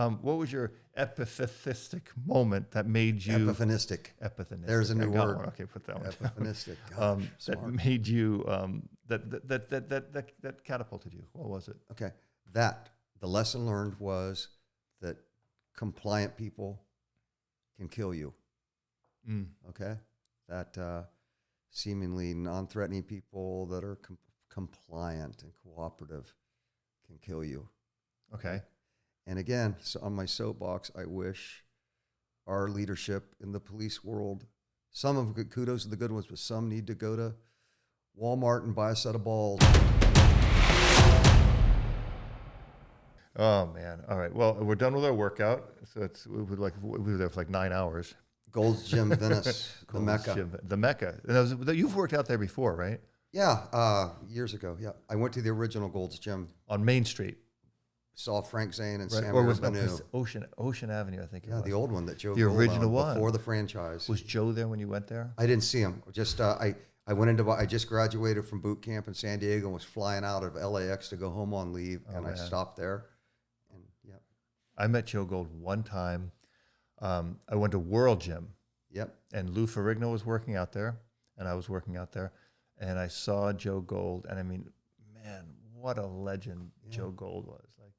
What was your epiphanistic moment that made you... Epiphanistic. Epiphanistic. There's a new word. One. Okay, put that one Epiphanistic. down. That made you, that catapulted you. What was it? Okay. The lesson learned was that compliant people can kill you. Okay? That seemingly non-threatening people that are compliant and cooperative can kill you. Okay. And again, so on my soapbox, I wish our leadership in the police world, some of them, kudos to the good ones, but some need to go to Walmart and buy a set of balls. Oh man! All right. Well, we're done with our workout. So we were there for like 9 hours. Gold's Gym, Venice, the Mecca. The Mecca. And you've worked out there before, right? Yeah, years ago. Yeah, I went to the original Gold's Gym on Main Street. Saw Frank Zane and Sam or was Banu. Ocean Avenue, I think. Yeah, the old one that Joe. The Gold original one before the franchise. Was Joe there when you went there? I didn't see him. Just I went into. I just graduated from boot camp in San Diego and was flying out of LAX to go home on leave, and I stopped there. And yeah, I met Joe Gold one time. I went to World Gym. Yep. And Lou Ferrigno was working out there, and I was working out there, and I saw Joe Gold, and I mean, man, what a legend Joe Gold was! Like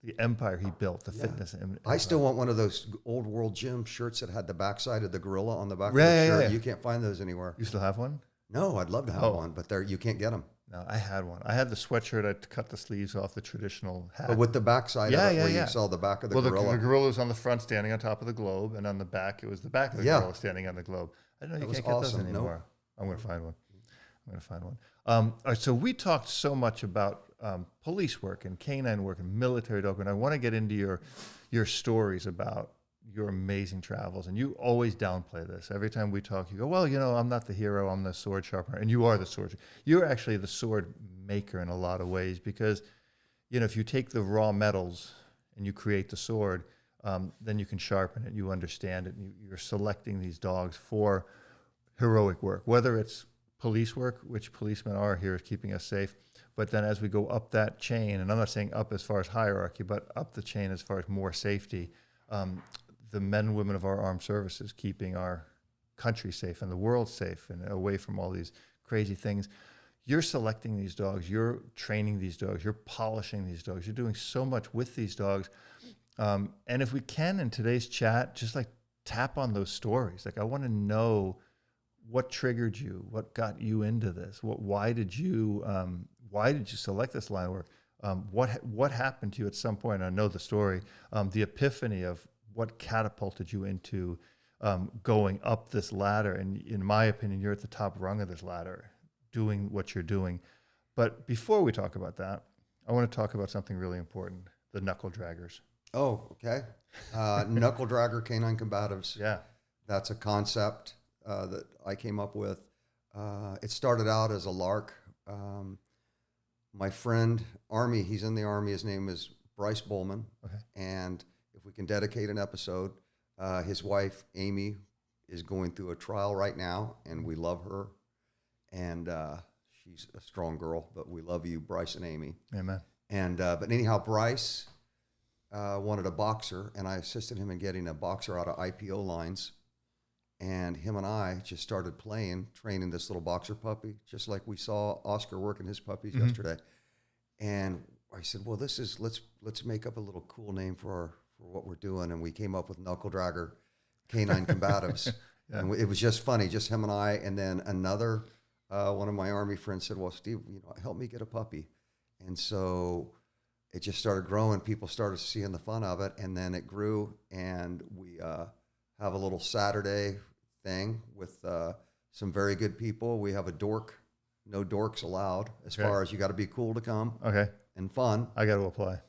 the empire he built, the fitness. I still want one of those old World Gym shirts that had the backside of the gorilla on the back of the shirt. Yeah. You can't find those anywhere. You still have one? No, I'd love to have one, but you can't get them. No, I had one. I had the sweatshirt. I cut the sleeves off, the traditional hat. But with the backside of it, where you saw the back of the gorilla. The gorilla was on the front standing on top of the globe, and on the back, it was the back of the gorilla standing on the globe. I don't know, you can't get those anymore. Nope. I'm going to find one. All right, so we talked so much about police work and canine work and military dog, and I want to get into your stories about your amazing travels, and you always downplay this. Every time we talk, you go, well, I'm not the hero, I'm the sword sharpener, and you are the sword. You're actually the sword maker in a lot of ways, because, if you take the raw metals and you create the sword, then you can sharpen it, you understand it, and you're selecting these dogs for heroic work, whether it's police work, which policemen are here keeping us safe, but then as we go up that chain, and I'm not saying up as far as hierarchy, but up the chain as far as more safety, the men and women of our armed services keeping our country safe and the world safe and away from all these crazy things. You're selecting these dogs, you're training these dogs, you're polishing these dogs, you're doing so much with these dogs. And if we can, in today's chat, just like tap on those stories. Like, I want to know what triggered you, what got you into this, why did you select this line of work? What happened to you at some point? I know the story, the epiphany of what catapulted you into going up this ladder. And in my opinion, you're at the top rung of this ladder, doing what you're doing. But before we talk about that, I want to talk about something really important, the knuckle draggers. Oh, okay. Knuckle dragger canine combatives. Yeah. That's a concept that I came up with. It started out as a lark. My friend, Army, he's in the Army, his name is Bryce Bowman. Okay. And if we can dedicate an episode, his wife, Amy, is going through a trial right now, and we love her. And she's a strong girl, but we love you, Bryce and Amy. Amen. And but anyhow, Bryce wanted a boxer, and I assisted him in getting a boxer out of IPO lines. And him and I just started training this little boxer puppy, just like we saw Oscar working his puppies yesterday. And I said, well, let's make up a little cool name for what we're doing. And we came up with Knuckle Dragger Canine Combatives. Yeah. And it was just funny, just him and I. And then another one of my Army friends said, well, Steve, help me get a puppy. And so it just started growing. People started seeing the fun of it, and then it grew. And we have a little Saturday thing with some very good people. We have no dorks allowed, as far as you got to be cool to come. Okay. And fun. I got to apply.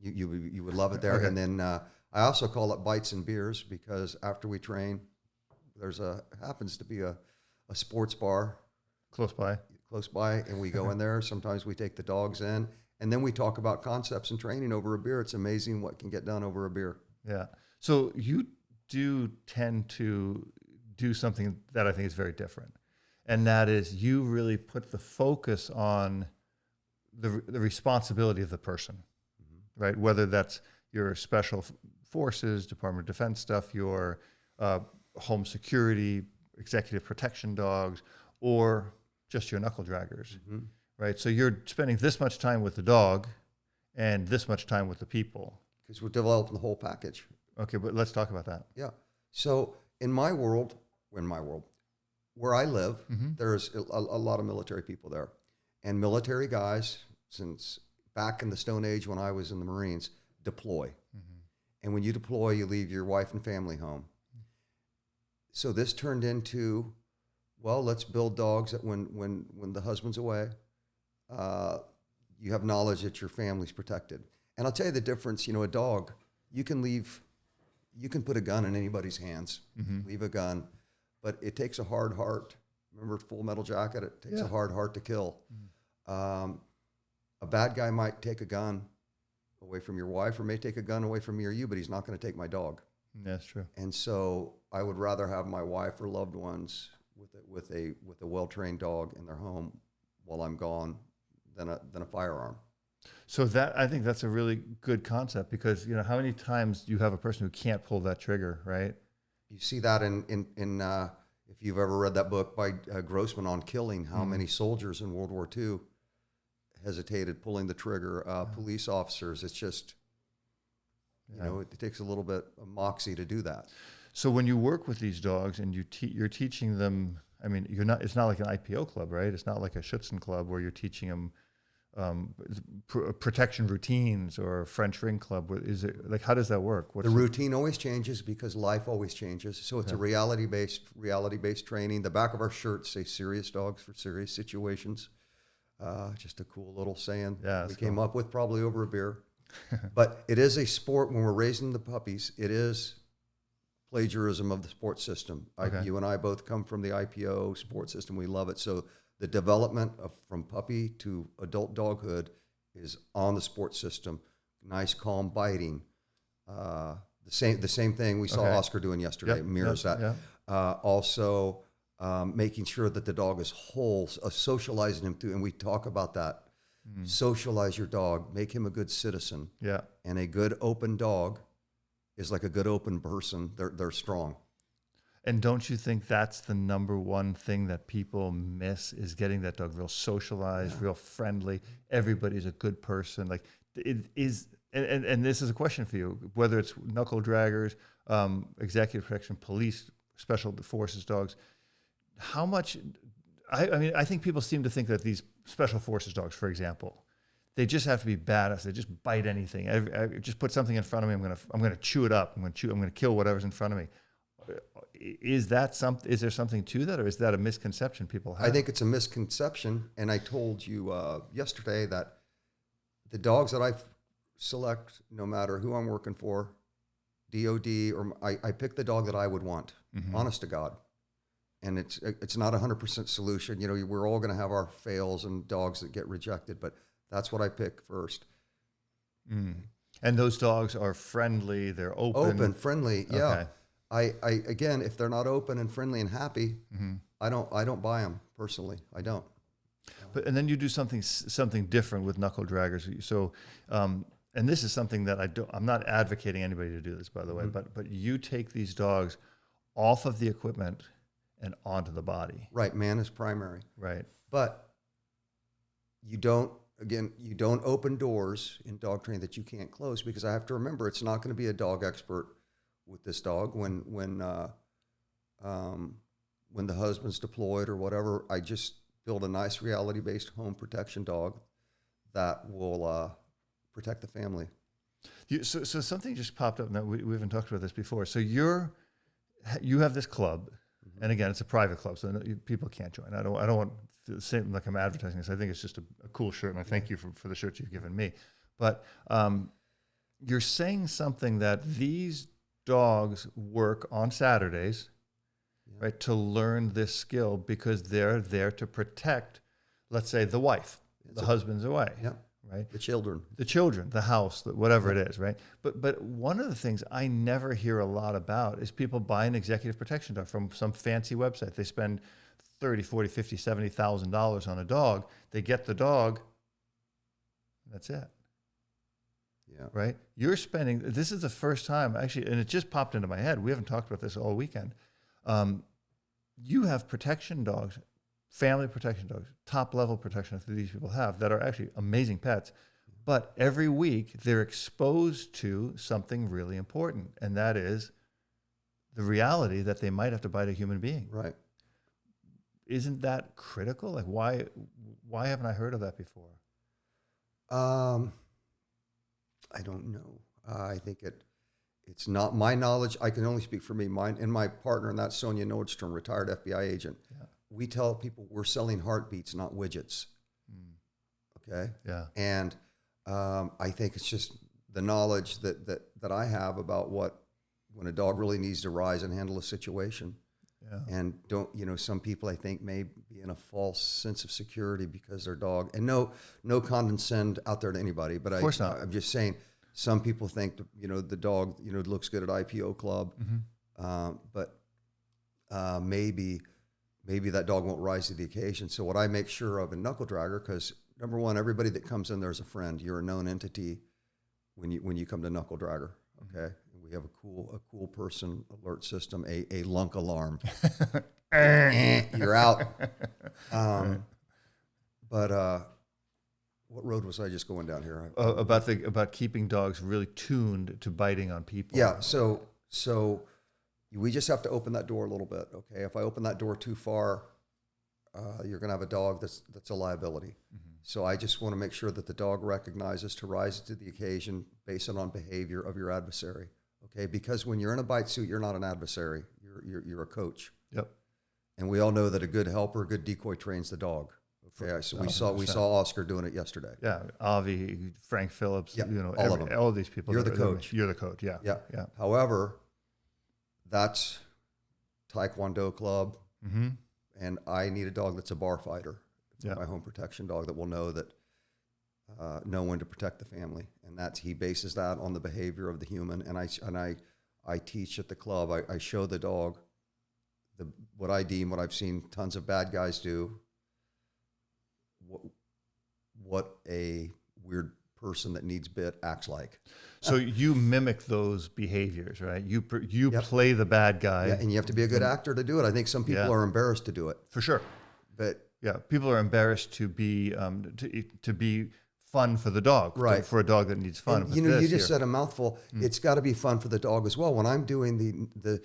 You would love it there. Okay. And then I also call it Bites and Beers, because after we train, happens to be a sports bar close by, and we go in there. Sometimes we take the dogs in, and then we talk about concepts and training over a beer. It's amazing what can get done over a beer. Yeah. So you do tend to do something that I think is very different, and that is you really put the focus on the responsibility of the person, right? Whether that's your special forces, Department of Defense stuff, your home security, executive protection dogs, or just your knuckle draggers, right? So you're spending this much time with the dog and this much time with the people. Because we're developing the whole package. Okay, but let's talk about that. Yeah. So in my world, where I live, there's a lot of military people there. And military guys, since back in the Stone Age when I was in the Marines, deploy. And when you deploy, you leave your wife and family home. So this turned into, well, let's build dogs that when the husband's away, you have knowledge that your family's protected. And I'll tell you the difference, a dog, you can put a gun in anybody's hands, leave a gun, but it takes a hard heart. Remember Full Metal Jacket? It takes a hard heart to kill. A bad guy might take a gun away from your wife or may take a gun away from me or you, but he's not going to take my dog. That's true. And so I would rather have my wife or loved ones with a well-trained dog in their home while I'm gone than a firearm. So I think that's a really good concept because, how many times do you have a person who can't pull that trigger, right? You see that in if you've ever read that book by Grossman on killing, how many soldiers in World War II hesitated pulling the trigger, police officers. It's just, it takes a little bit of moxie to do that. So when you work with these dogs and you're teaching them, it's not like an IPO club, right? It's not like a Schutzen club where you're teaching them protection routines or French ring club. Is it like, how does that work? The routine always changes because life always changes. So it's a reality-based training. The back of our shirts say serious dogs for serious situations. Just a cool little saying we came up with probably over a beer. But it is a sport when we're raising the puppies. It is plagiarism of the sports system. You and I both come from the IPO sports system. We love it. So the development from puppy to adult doghood is on the sports system. Nice, calm biting. The same thing we saw Oscar doing yesterday. Mirrors that. Yeah. Also, making sure that the dog is whole, socializing him through, and we talk about that. Socialize your dog, make him a good citizen. Yeah. And a good open dog is like a good open person. They're strong. And don't you think that's the number one thing that people miss is getting that dog real socialized, real friendly. Everybody's a good person. Like it is, and this is a question for you, whether it's knuckle draggers, executive protection, police, special forces dogs, how much, I think people seem to think that these special forces dogs, for example, they just have to be badass. They just bite anything. I just put something in front of me. I'm gonna chew it up. I'm gonna kill whatever's in front of me. Is there something to that, or is that a misconception people have? I think it's a misconception, and I told you yesterday that the dogs that I select, no matter who I'm working for, DOD, or I pick the dog that I would want, honest to God. And it's not 100% solution. We're all going to have our fails and dogs that get rejected, but that's what I pick first. And those dogs are friendly. They're open, friendly. Yeah. Okay. I again, if they're not open and friendly and happy, I don't buy them personally. I don't. But and then you do something different with knuckle draggers. So, and this is something that I'm not advocating anybody to do this, by the way. But you take these dogs off of the equipment and onto the body. Right. Man is primary. Right. But you don't open doors in dog training that you can't close, because I have to remember it's not going to be a dog expert with this dog when the husband's deployed or whatever. I just build a nice reality-based home protection dog that will protect the family. So something just popped up. Now we haven't talked about this before. So you have this club, and again, it's a private club, so people can't join. I don't want to seem like I'm advertising this. I think it's just a cool shirt, and I thank you for the shirt you've given me. But you're saying something that these dogs work on Saturdays, right, to learn this skill because they're there to protect, let's say, the wife. The husband's away. Yeah. Right? The children, the house, whatever it is, right? But one of the things I never hear a lot about is people buy an executive protection dog from some fancy website. They spend $30,000, $40,000, $50,000, $70,000 on a dog. They get the dog. That's it. Yeah. Right? You're spending, this is the first time, actually, and it just popped into my head. We haven't talked about this all weekend. You have protection dogs, family protection dogs, top-level protection that these people have that are actually amazing pets. But every week, they're exposed to something really important, and that is the reality that they might have to bite a human being. Right. Isn't that critical? Like, why haven't I heard of that before? I don't know. I think it's not my knowledge. I can only speak for me. Mine and my partner, and that's Sonia Nordstrom, retired FBI agent. Yeah. We tell people we're selling heartbeats, not widgets. Okay. Yeah. And I think it's just the knowledge that I have about when a dog really needs to rise and handle a situation. Yeah. And some people I think may be in a false sense of security because their dog, and no condescend out there to anybody, but of course not. I'm just saying some people think the dog looks good at IPO club, but maybe that dog won't rise to the occasion. So what I make sure of in Knuckle Dragger, because number one, everybody that comes in there is a friend. You're a known entity when you come to Knuckle Dragger. Okay. We have a cool person alert system, a lunk alarm. You're out. But what road was I just going down here? About keeping dogs really tuned to biting on people. Yeah. So we just have to open that door a little bit. Okay. If I open that door too far, you're going to have a dog that's a liability. So I just want to make sure that the dog recognizes to rise to the occasion based on behavior of your adversary. Okay, because when you're in a bite suit, you're not an adversary. You're a coach. Yep. And we all know that a good helper, a good decoy trains the dog. Okay, so we saw Oscar doing it yesterday. Yeah, Avi, Frank Phillips. Yep. All of them. All these people. You're the coach. You're the coach. Yeah. Yeah. Yeah. However, that's Taekwondo club, and I need a dog that's a bar fighter. Yeah. My home protection dog that will know that. Know when to protect the family, and he bases that on the behavior of the human. And I teach at the club. I show the dog what I've seen tons of bad guys do. What a weird person that needs bit acts like. So you mimic those behaviors, right? You play the bad guy, and you have to be a good actor to do it. I think some people are embarrassed to do it, for sure. But people are embarrassed to be to be fun for the dog, right? For a dog that needs fun. And, you just said a mouthful. It's got to be fun for the dog as well. When I'm doing the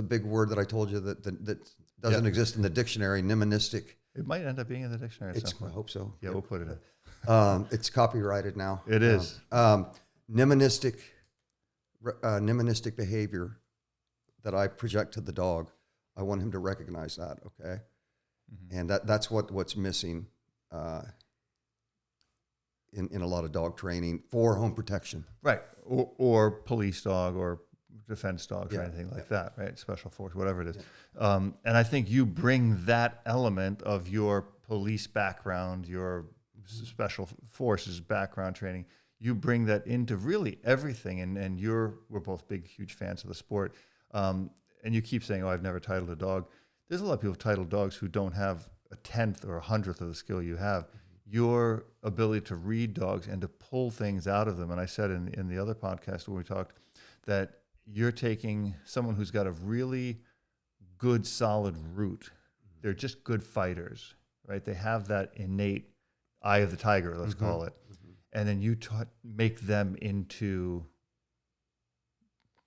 big word that I told you that doesn't exist in the dictionary, Niministic. It might end up being in the dictionary. I hope so. Yeah, we'll put it in. It's copyrighted now. It is. Niministic behavior that I project to the dog. I want him to recognize that. Okay, and that's what's missing. In a lot of dog training for home protection. Right. Or police dog or defense dogs or anything like that, right? Special force, whatever it is. Yeah. And I think you bring that element of your police background, your special forces background training, you bring that into really everything. And we're both big, huge fans of the sport. And you keep saying, I've never titled a dog. There's a lot of people who title dogs who don't have a 10th or a 100th of the skill you have. Your ability to read dogs and to pull things out of them. And I said in the other podcast when we talked that you're taking someone who's got a really good, solid root. They're just good fighters, right? They have that innate eye of the tiger, let's call it. And then you make them into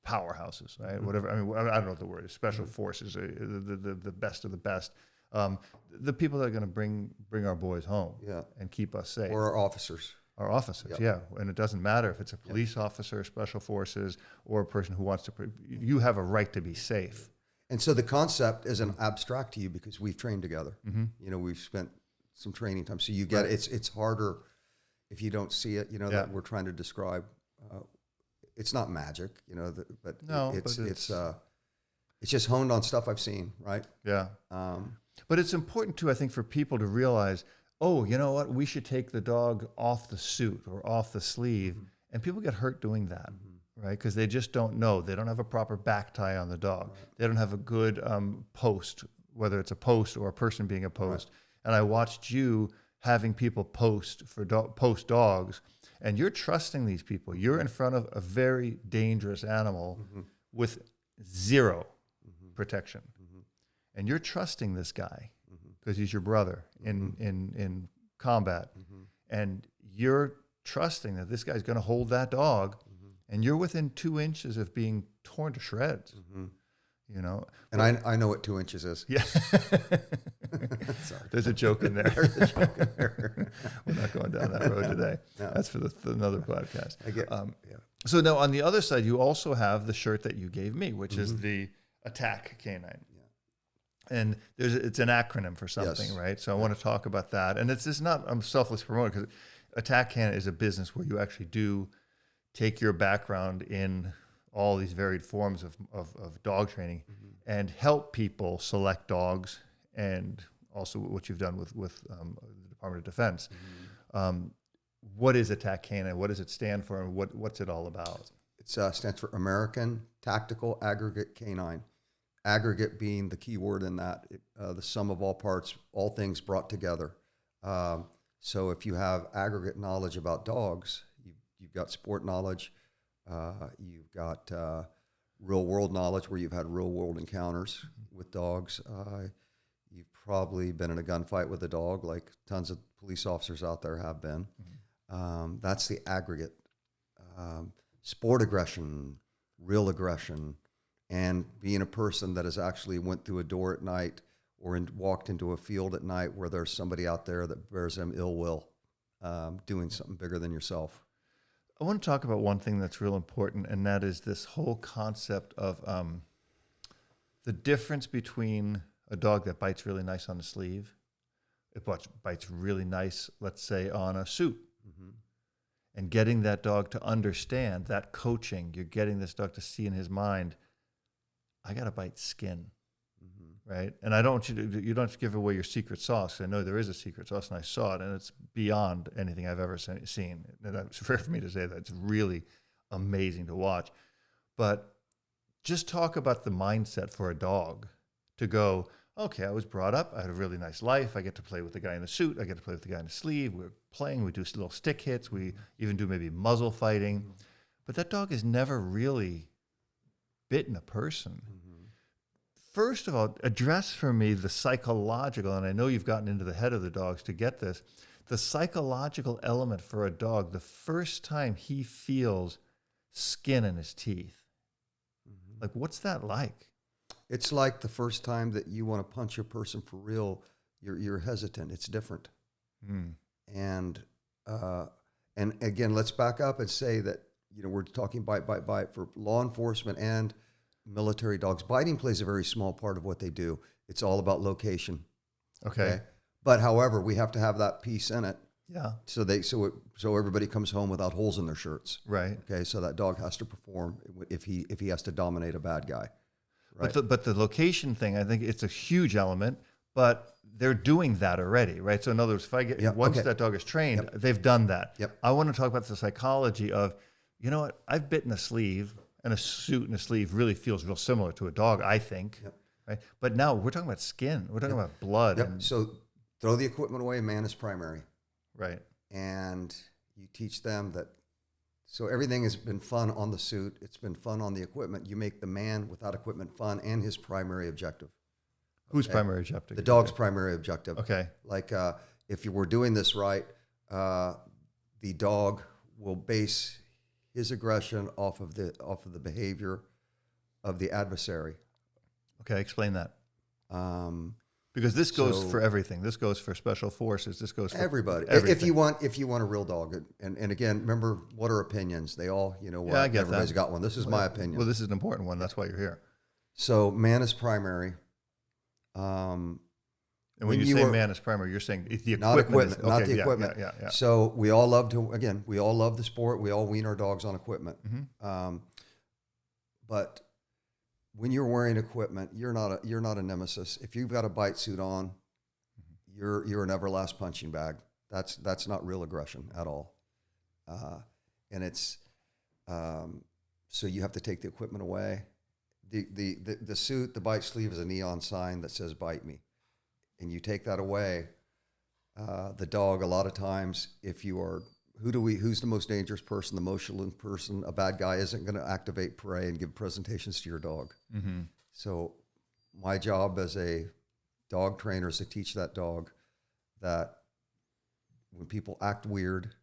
powerhouses, right? Whatever. I mean, I don't know what the word is. Special forces, the best of the best. The people that are going to bring our boys home and keep us safe. Or our officers. Our officers, And it doesn't matter if it's a police officer, special forces, or a person who wants to, you have a right to be safe. And so the concept isn't abstract to you because we've trained together. We've spent some training time. So you get it's harder if you don't see it, that we're trying to describe. It's not magic, but it's just honed on stuff I've seen, right? Yeah. But it's important too, I think, for people to realize, you know what? We should take the dog off the suit or off the sleeve. And people get hurt doing that, right? Because they just don't know. They don't have a proper back tie on the dog. Right. They don't have a good post, whether it's a post or a person being a post. Right. And I watched you having people post for post dogs, And you're trusting these people. You're in front of a very dangerous animal with zero protection. And you're trusting this guy because he's your brother in combat. And you're trusting that this guy's going to hold that dog, and you're within 2 inches of being torn to shreds. You know, and I know what 2 inches is. Yeah. Sorry. There's a joke in there. There's a joke in there. We're not going down that road today. No. That's for another podcast. I get. So now on the other side, you also have the shirt that you gave me, which is the Attack Canine. And it's an acronym for something, right? So I want to talk about that. And it's just not, I'm selfless promoting, because Attack Canine is a business where you actually do take your background in all these varied forms of dog training and help people select dogs, and also what you've done with the Department of Defense. What is Attack Canine? What does it stand for, and what's it all about? It stands for American Tactical Aggregate Canine. Aggregate being the key word in that, the sum of all parts, all things brought together. So if you have aggregate knowledge about dogs, you've got sport knowledge, you've got real world knowledge where you've had real world encounters with dogs. You've probably been in a gunfight with a dog, like tons of police officers out there have been. That's the aggregate. Sport aggression, real aggression, and being a person that has actually went through a door at night or walked into a field at night where there's somebody out there that bears them ill will, doing something bigger than yourself. I want to talk about one thing that's real important, and that is this whole concept of the difference between a dog that bites really nice on the sleeve, it bites really nice, let's say, on a suit, and getting that dog to understand that coaching. You're getting this dog to see in his mind, I got to bite skin, right? And I don't want you don't have to give away your secret sauce. I know there is a secret sauce, and I saw it, and it's beyond anything I've ever seen. And it's fair for me to say that. It's really amazing to watch. But just talk about the mindset for a dog to go, okay, I was brought up, I had a really nice life, I get to play with the guy in the suit, I get to play with the guy in the sleeve, we're playing, we do little stick hits, we even do maybe muzzle fighting. But that dog has never really bitten a person. First of all, address for me the psychological, and I know you've gotten into the head of the dogs to get this, the psychological element for a dog the first time he feels skin in his teeth. Like, what's that like? It's like the first time that you want to punch a person for real, you're hesitant. It's different. And again, let's back up and say that, we're talking bite for law enforcement and military dogs. Biting plays a very small part of what they do. It's all about location. Okay. But however, we have to have that piece in it. Yeah. So everybody comes home without holes in their shirts. Right. Okay. So that dog has to perform if he has to dominate a bad guy. Right. But the location thing, I think it's a huge element, but they're doing that already, right? So in other words, once that dog is trained, they've done that. I want to talk about the psychology of, you know what, I've bitten a sleeve, and a suit and a sleeve really feels real similar to a dog, I think, right? But now we're talking about skin. We're talking about blood. And so throw the equipment away. Man is primary. Right. And you teach them that. So everything has been fun on the suit. It's been fun on the equipment. You make the man without equipment fun and his primary objective. Whose primary objective? The dog's primary objective. Okay. Like if you were doing this right, the dog will base his aggression off of the behavior of the adversary. Okay, explain that. Because this goes for everything. This goes for special forces. This goes for everybody. Everything. If you want a real dog, and again, remember, what are opinions? They all, what? Yeah, I get Everybody's that. got one. This is my opinion. Well, this is an important one. That's why you're here. So man is primary. And when you say man is primary, you're saying the equipment. Not the equipment. Yeah. So we all love the sport. We all wean our dogs on equipment. But when you're wearing equipment, you're not a nemesis. If you've got a bite suit on, you're an everlast punching bag. That's not real aggression at all. And it's so you have to take the equipment away. The suit, the bite sleeve is a neon sign that says "bite me," and you take that away. The dog, a lot of times, if you are who's the most dangerous person, the most emotional person? A bad guy isn't going to activate prey and give presentations to your dog. Mm-hmm. So my job as a dog trainer is to teach that dog that when people act weird,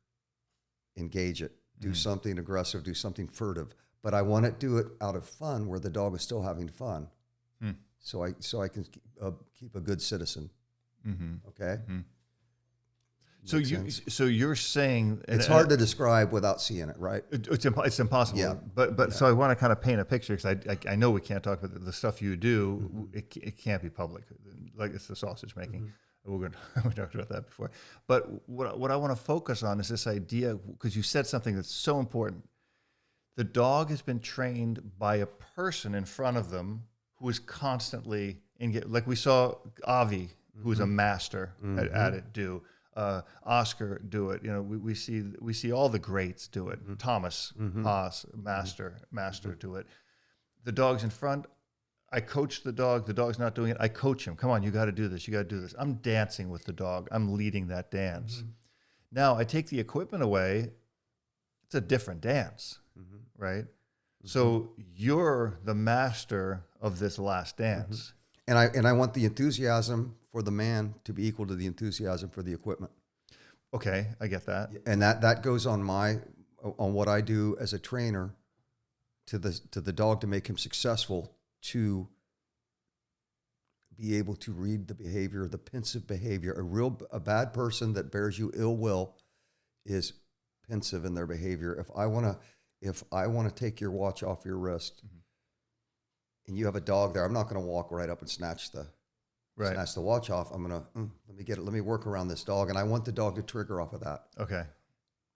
engage it, do something aggressive, do something furtive. But I want to do it out of fun where the dog is still having fun. So I can keep a good citizen. Okay. So you're saying it's hard to describe without seeing it, right? It's impossible. Yeah. But so I want to kind of paint a picture because I know we can't talk about the stuff you do. It can't be public. Like it's the sausage making. We talked about that before. But what I want to focus on is this idea, because you said something that's so important. The dog has been trained by a person in front of them who is constantly like we saw Avi, who is a master at it, do. Oscar do it. You know, we see all the greats do it. Thomas Haas, master do it. The dog's in front. I coach the dog. The dog's not doing it. I coach him. Come on, you got to do this. You got to do this. I'm dancing with the dog. I'm leading that dance. Now I take the equipment away. It's a different dance, right? So you're the master of this last dance. And I want the enthusiasm for the man to be equal to the enthusiasm for the equipment. Okay, I get that. And that goes on what I do as a trainer to the dog to make him successful, to be able to read the behavior, the pensive behavior. A bad person that bears you ill will is pensive in their behavior. If I want to take your watch off your wrist, and you have a dog there, I'm not going to walk right up and snatch the watch off. I'm going to let me get it. Let me work around this dog, and I want the dog to trigger off of that. Okay,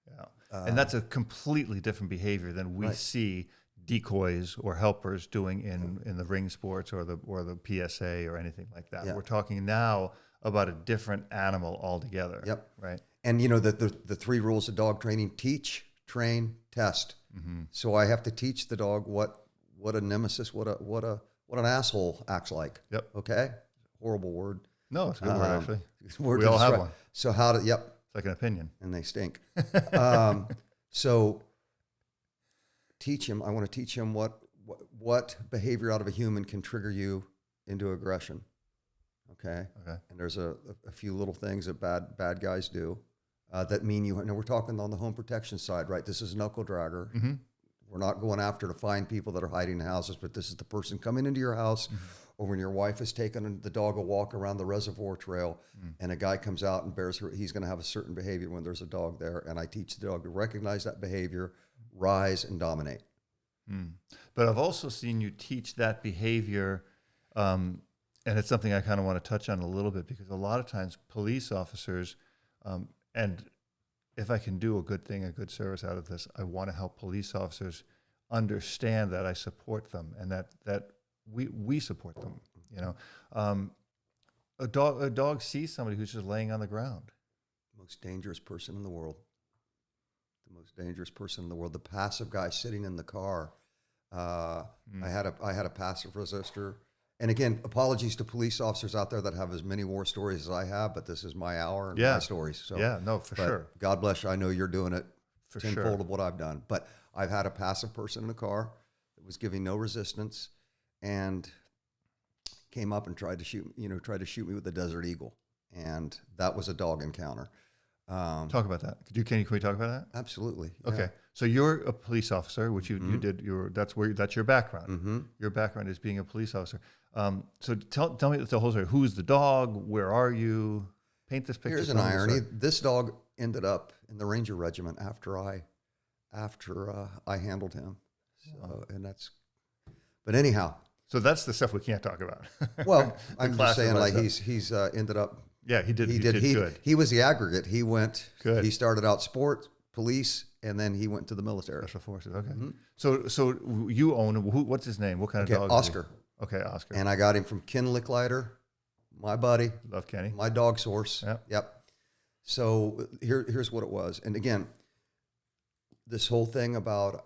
yeah, and that's a completely different behavior than we see decoys or helpers doing in the ring sports or the PSA or anything like that. Yeah. We're talking now about a different animal altogether. Yep. Right. And you know the 3 rules of dog training: teach, train, test. So I have to teach the dog what a nemesis, what an asshole acts like. Yep. Okay. Horrible word. No, it's a good word actually. We all have one. So how to? Yep. It's like an opinion. And they stink. So teach him. I want to teach him what behavior out of a human can trigger you into aggression. Okay. And there's a few little things that bad guys do that mean we're talking on the home protection side, right? This is knuckle dragger. We're not going after to find people that are hiding in houses, but this is the person coming into your house, or when your wife is taking the dog a walk around the reservoir trail, and a guy comes out and bears her. He's going to have a certain behavior when there's a dog there, and I teach the dog to recognize that behavior, rise, and dominate. But I've also seen you teach that behavior, and it's something I kind of want to touch on a little bit, because a lot of times police officers, and if I can do a good service out of this, I want to help police officers understand that I support them and that we support them. You know, a dog sees somebody who's just laying on the ground. Most dangerous person in the world. The most dangerous person in the world. The passive guy sitting in the car. I had a passive resistor. And again, apologies to police officers out there that have as many war stories as I have, but this is my hour and my stories. So, for sure. God bless you. I know you're doing it for tenfold of what I've done. But I've had a passive person in a car that was giving no resistance and came up and tried to shoot me with a Desert Eagle. And that was a dog encounter. Talk about that. Can we talk about that? Absolutely. Okay. Yeah. So you're a police officer, which you did. That's your background. Your background is being a police officer. So tell me the whole story. Who's the dog? Where are you? Paint this picture. Here's an irony. This dog ended up in the Ranger Regiment after I handled him. So, but anyhow. So that's the stuff we can't talk about. Well, I'm just saying, like he's ended up. Yeah, he did good. He was the aggregate. He went. Good. He started out sport, police, and then he went to the military. Special forces. Okay. So you own. What's his name? What kind of dog? Oscar. Okay, Oscar. And I got him from Ken Licklider, my buddy. Love Kenny. My dog source. Yep. So here's what it was. And again, this whole thing about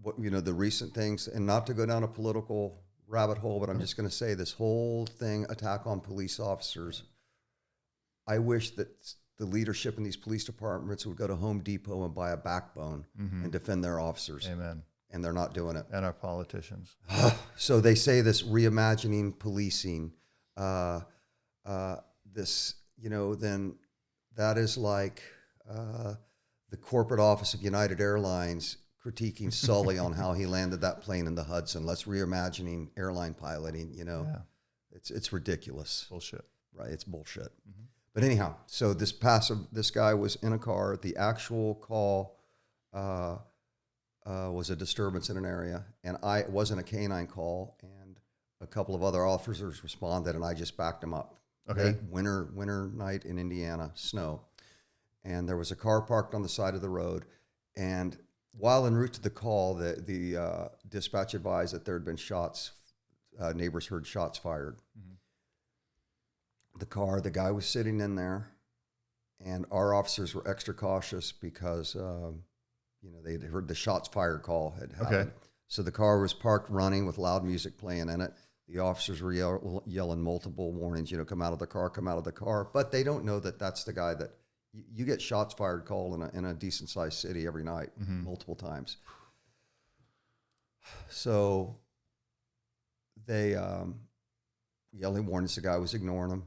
the recent things, and not to go down a political rabbit hole, but I'm just going to say this whole thing, attack on police officers. I wish that the leadership in these police departments would go to Home Depot and buy a backbone and defend their officers. Amen. And they're not doing it. And our politicians. So they say this reimagining policing, this, then that is like the corporate office of United Airlines critiquing Sully on how he landed that plane in the Hudson. Let's reimagining airline piloting, Yeah. It's ridiculous. Bullshit. Right, it's bullshit. But anyhow, so this guy was in a car. The actual call was a disturbance in an area, and it wasn't a canine call, and a couple of other officers responded, and I just backed them up. Okay. Winter night in Indiana, snow. And there was a car parked on the side of the road, and while en route to the call, the dispatch advised that there had been shots, neighbors heard shots fired. The guy was sitting in there, and our officers were extra cautious because, they'd heard the shots fired call had happened. Okay. So the car was parked running with loud music playing in it. The officers were yelling multiple warnings, come out of the car. But they don't know that that's the guy that you get shots fired call in a decent sized city every night, multiple times. So they yelling warnings. The guy was ignoring them.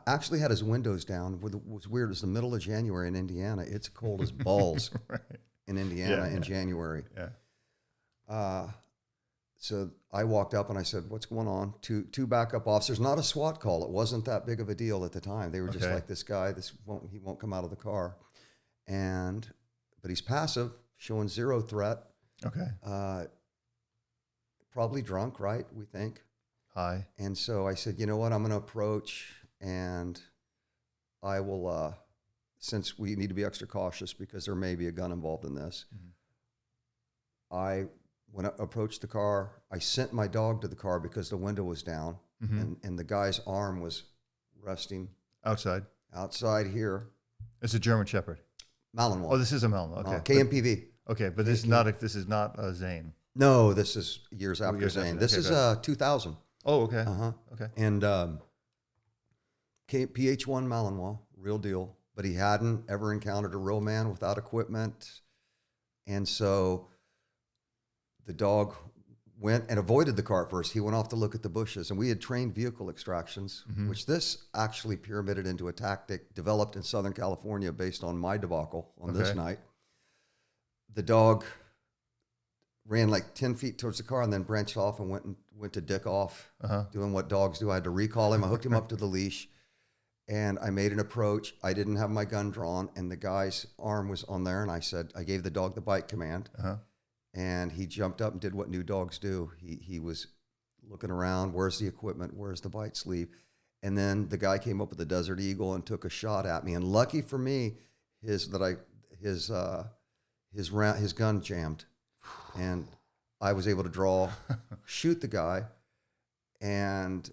Actually had his windows down. What was weird is the middle of January in Indiana. It's cold as balls Right. in Indiana in January. Yeah. So I walked up and I said, "What's going on?" Two backup officers. Not a SWAT call. It wasn't that big of a deal at the time. They were just like, "This guy, he won't come out of the car," but he's passive, showing zero threat. Okay. Probably drunk, right? We think. High. And so I said, "You know what? I'm going to approach, and I will, since we need to be extra cautious because there may be a gun involved in this." When I approached the car, I sent my dog to the car because the window was down, and the guy's arm was resting outside here. It's a German Shepherd. Malinois. Oh, this is a Malinois. Okay. KMPV. Okay, but this is not a Zane. No, this is years after Zane. This is 2000. Oh, okay. Okay. And PH1 Malinois, real deal. But he hadn't ever encountered a real man without equipment. And so the dog went and avoided the car at first. He went off to look at the bushes. And we had trained vehicle extractions, which this actually pyramided into a tactic developed in Southern California based on my debacle on this night. The dog ran like 10 feet towards the car and then branched off and went to dick off, doing what dogs do. I had to recall him. I hooked him up to the leash, and I made an approach. I didn't have my gun drawn, and the guy's arm was on there, and I gave the dog the bite command, and he jumped up and did what new dogs do. He was looking around. Where's the equipment? Where's the bite sleeve? And then the guy came up with a Desert Eagle and took a shot at me. And lucky for me, his gun jammed. And I was able to shoot the guy, and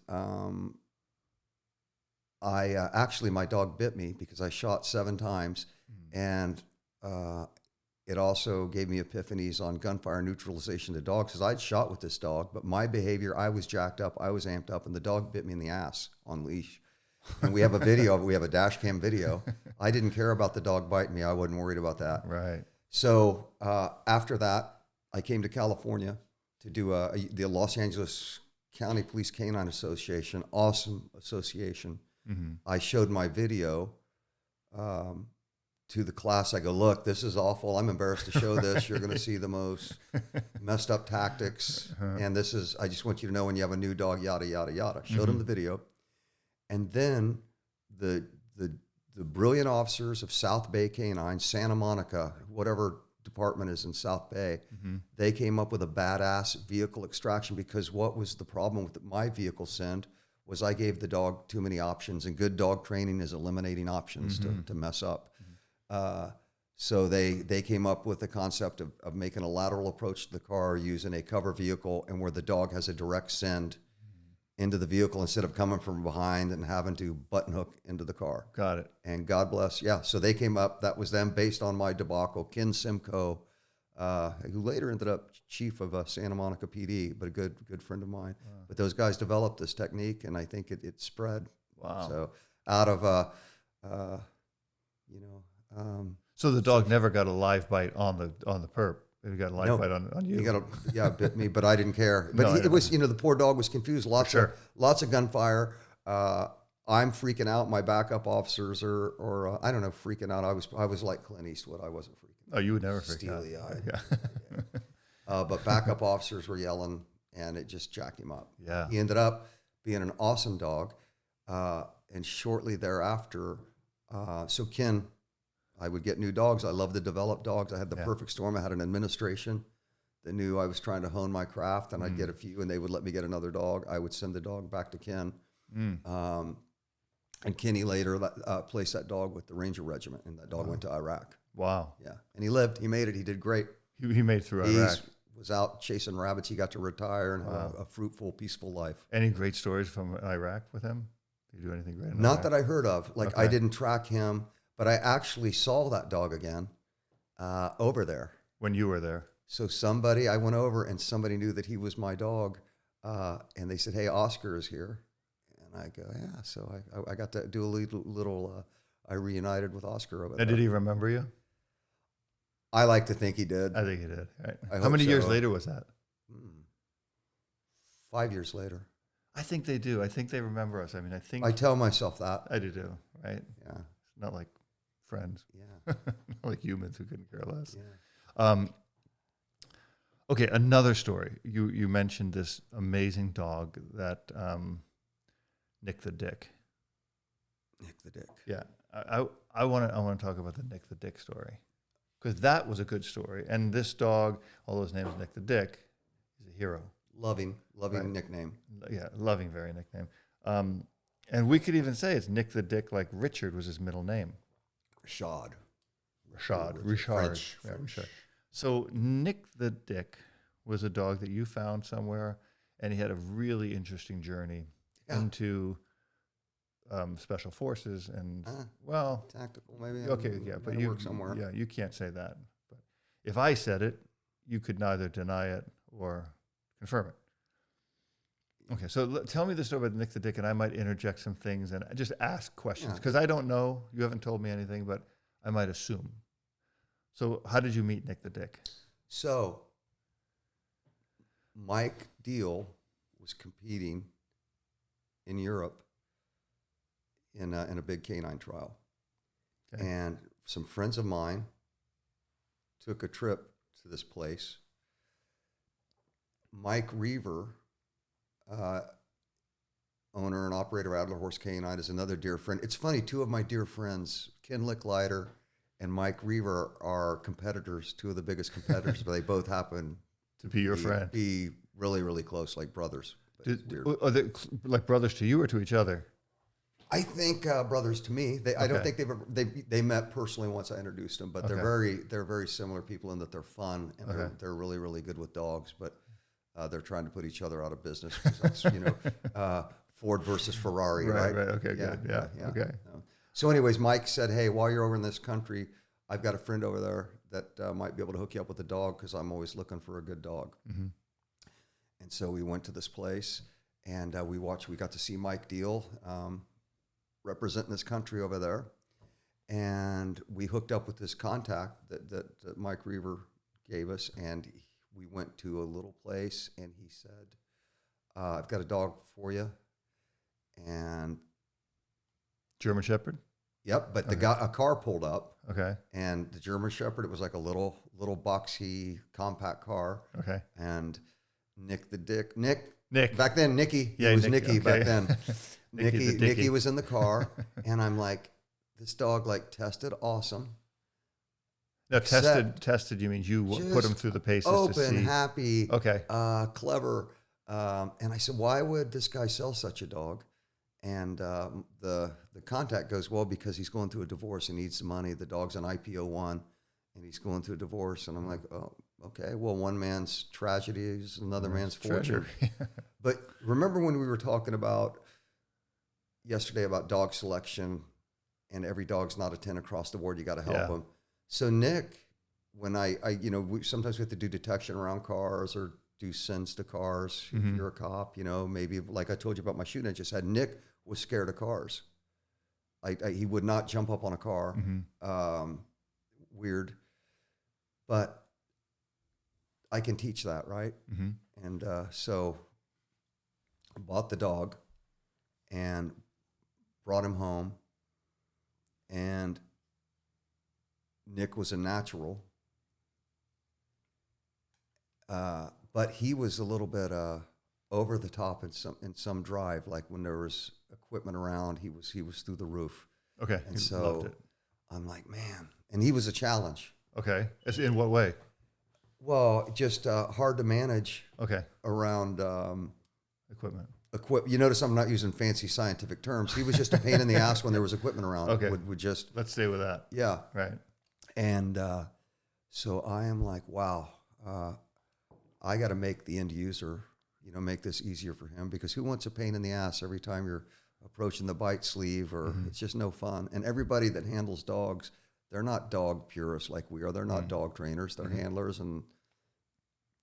actually my dog bit me because I shot 7 times, and it also gave me epiphanies on gunfire neutralization to dogs because I'd shot with this dog, but my behavior, I was jacked up, I was amped up, and the dog bit me in the ass on leash. And we have a video of it. We have a dash cam video. I didn't care about the dog biting me. I wasn't worried about that. Right. So after that, I came to California to do the Los Angeles County Police Canine Association, awesome association. I showed my video to the class. I go, "Look, this is awful. I'm embarrassed to show this. You're going to see the most messed up tactics. And I just want you to know when you have a new dog, yada, yada, yada." Showed them the video. And then the brilliant officers of South Bay Canine, Santa Monica, whatever department is in South Bay, they came up with a badass vehicle extraction because what was the problem with my vehicle send was I gave the dog too many options, and good dog training is eliminating options to mess up. So they came up with the concept of making a lateral approach to the car using a cover vehicle, and where the dog has a direct send into the vehicle instead of coming from behind and having to button hook into the car. Got it. And God bless. Yeah. So they came up, that was them based on my debacle. Ken Simcoe, who later ended up chief of Santa Monica PD, but a good friend of mine. Wow. But those guys developed this technique, and I think it spread. Wow. So out of you know. So the dog never got a live bite on the perp. He got a live bite on you. He bit me, but I didn't care. But it was, you know, the poor dog was confused. Lots of gunfire. I'm freaking out. My backup officers or I don't know, freaking out. I was like Clint Eastwood. I wasn't freaking out. Oh, you would never freak out. Steely-eyed. Yeah. But backup officers were yelling, and it just jacked him up. Yeah. He ended up being an awesome dog. And shortly thereafter, so Ken, I would get new dogs. I love to develop dogs. I had the perfect storm. I had an administration that knew I was trying to hone my craft, and I'd get a few, and they would let me get another dog. I would send the dog back to Ken. And Kenny later placed that dog with the Ranger Regiment, and that dog went to Iraq. Wow. Yeah. And he lived. He made it. He did great. He made it through Iraq. He was out chasing rabbits. He got to retire and have a fruitful, peaceful life. Any great stories from Iraq with him? Did you do anything great? Not that I heard of. Like, I didn't track him, but I actually saw that dog again over there. When you were there? So I went over, and somebody knew that he was my dog, and they said, "Hey, Oscar is here." And I go, "Yeah." So I got to do a little I reunited with Oscar over there. Did he remember you? I like to think he did. I think he did. Right. How many years later was that? 5 years later. I think they do. I think they remember us. I mean, I tell myself that. I do too, right? Yeah. It's not like friends. Yeah. Not like humans who couldn't care less. Yeah. Okay, another story. You mentioned this amazing dog that Nick the Dick. Nick the Dick. Yeah. I want to talk about the Nick the Dick story, because that was a good story. And this dog, although his name is Nick the Dick, is a hero. Loving nickname. Yeah, loving, very nickname. And we could even say it's Nick the Dick, like Richard was his middle name. Rashad. Richard. So Nick the Dick was a dog that you found somewhere, and he had a really interesting journey into special forces and tactical maybe. Okay, yeah, but you somewhere. Yeah, you can't say that. But if I said it, you could neither deny it or confirm it. Okay, so tell me the story about Nick the Dick, and I might interject some things and just ask questions, because I don't know. You haven't told me anything, but I might assume. So how did you meet Nick the Dick? So Mike Diehl was competing in Europe in a big canine trial. Okay. And some friends of mine took a trip to this place. Mike Reaver, owner and operator of Adler Horse Canine, is another dear friend. It's funny, two of my dear friends, Ken Licklider and Mike Reaver, are competitors, two of the biggest competitors, but they both happen to be your friend. Be really, really close, like brothers. Are they like brothers to you or to each other? I think brothers to me. I don't think they met personally once I introduced them, but they're very similar people in that they're fun and they're really, really good with dogs, but they're trying to put each other out of business. That's, Ford versus Ferrari, right? Right. Okay. Good. Yeah. Okay. So, anyways, Mike said, "Hey, while you're over in this country, I've got a friend over there that might be able to hook you up with a dog, because I'm always looking for a good dog." Mm-hmm. And so we went to this place, and we got to see Mike Diehl representing this country over there, and we hooked up with this contact that Mike Reaver gave us, and we went to a little place, and he said, "I've got a dog for you." And German Shepherd? Yep, but a car pulled up. Okay. And the German Shepherd, it was like a little boxy compact car. Okay. And Nick the Dick. Nick. Back then, Nicky. Yeah, it was Nick, Nicky back then. Nicky was in the car, and I'm like, this dog tested awesome. Now, tested, you mean you put him through the paces open, to see? Happy, okay, clever. And I said, why would this guy sell such a dog? And the contact goes, well, because he's going through a divorce and needs some money. The dog's an IPO 1, and he's going through a divorce. And I'm like, oh, okay. Well, one man's tragedy is another man's fortune. But remember when we were talking about yesterday about dog selection, and every dog's not a 10 across the board. You got to help them. So Nick, when sometimes we have to do detection around cars or do sends to cars. Mm-hmm. If you're a cop, maybe like I told you about my shooting I just had, Nick was scared of cars. He would not jump up on a car. Weird. But I can teach that, right? And so I bought the dog and brought him home. And Nick was a natural. But he was a little bit over the top in some drive. Like when there was equipment around, he was through the roof. Okay. And so loved it. I'm like, man. And he was a challenge. Okay. In what way? Well, just hard to manage. Okay. Around equipment. You notice I'm not using fancy scientific terms. He was just a pain in the ass when there was equipment around. Okay. Would just let's stay with that. Yeah. Right. And so I am like, wow, I got to make the end user, make this easier for him, because who wants a pain in the ass every time you're approaching the bite sleeve, or it's just no fun. And everybody that handles dogs, they're not dog purists like we are. They're not dog trainers. They're handlers, and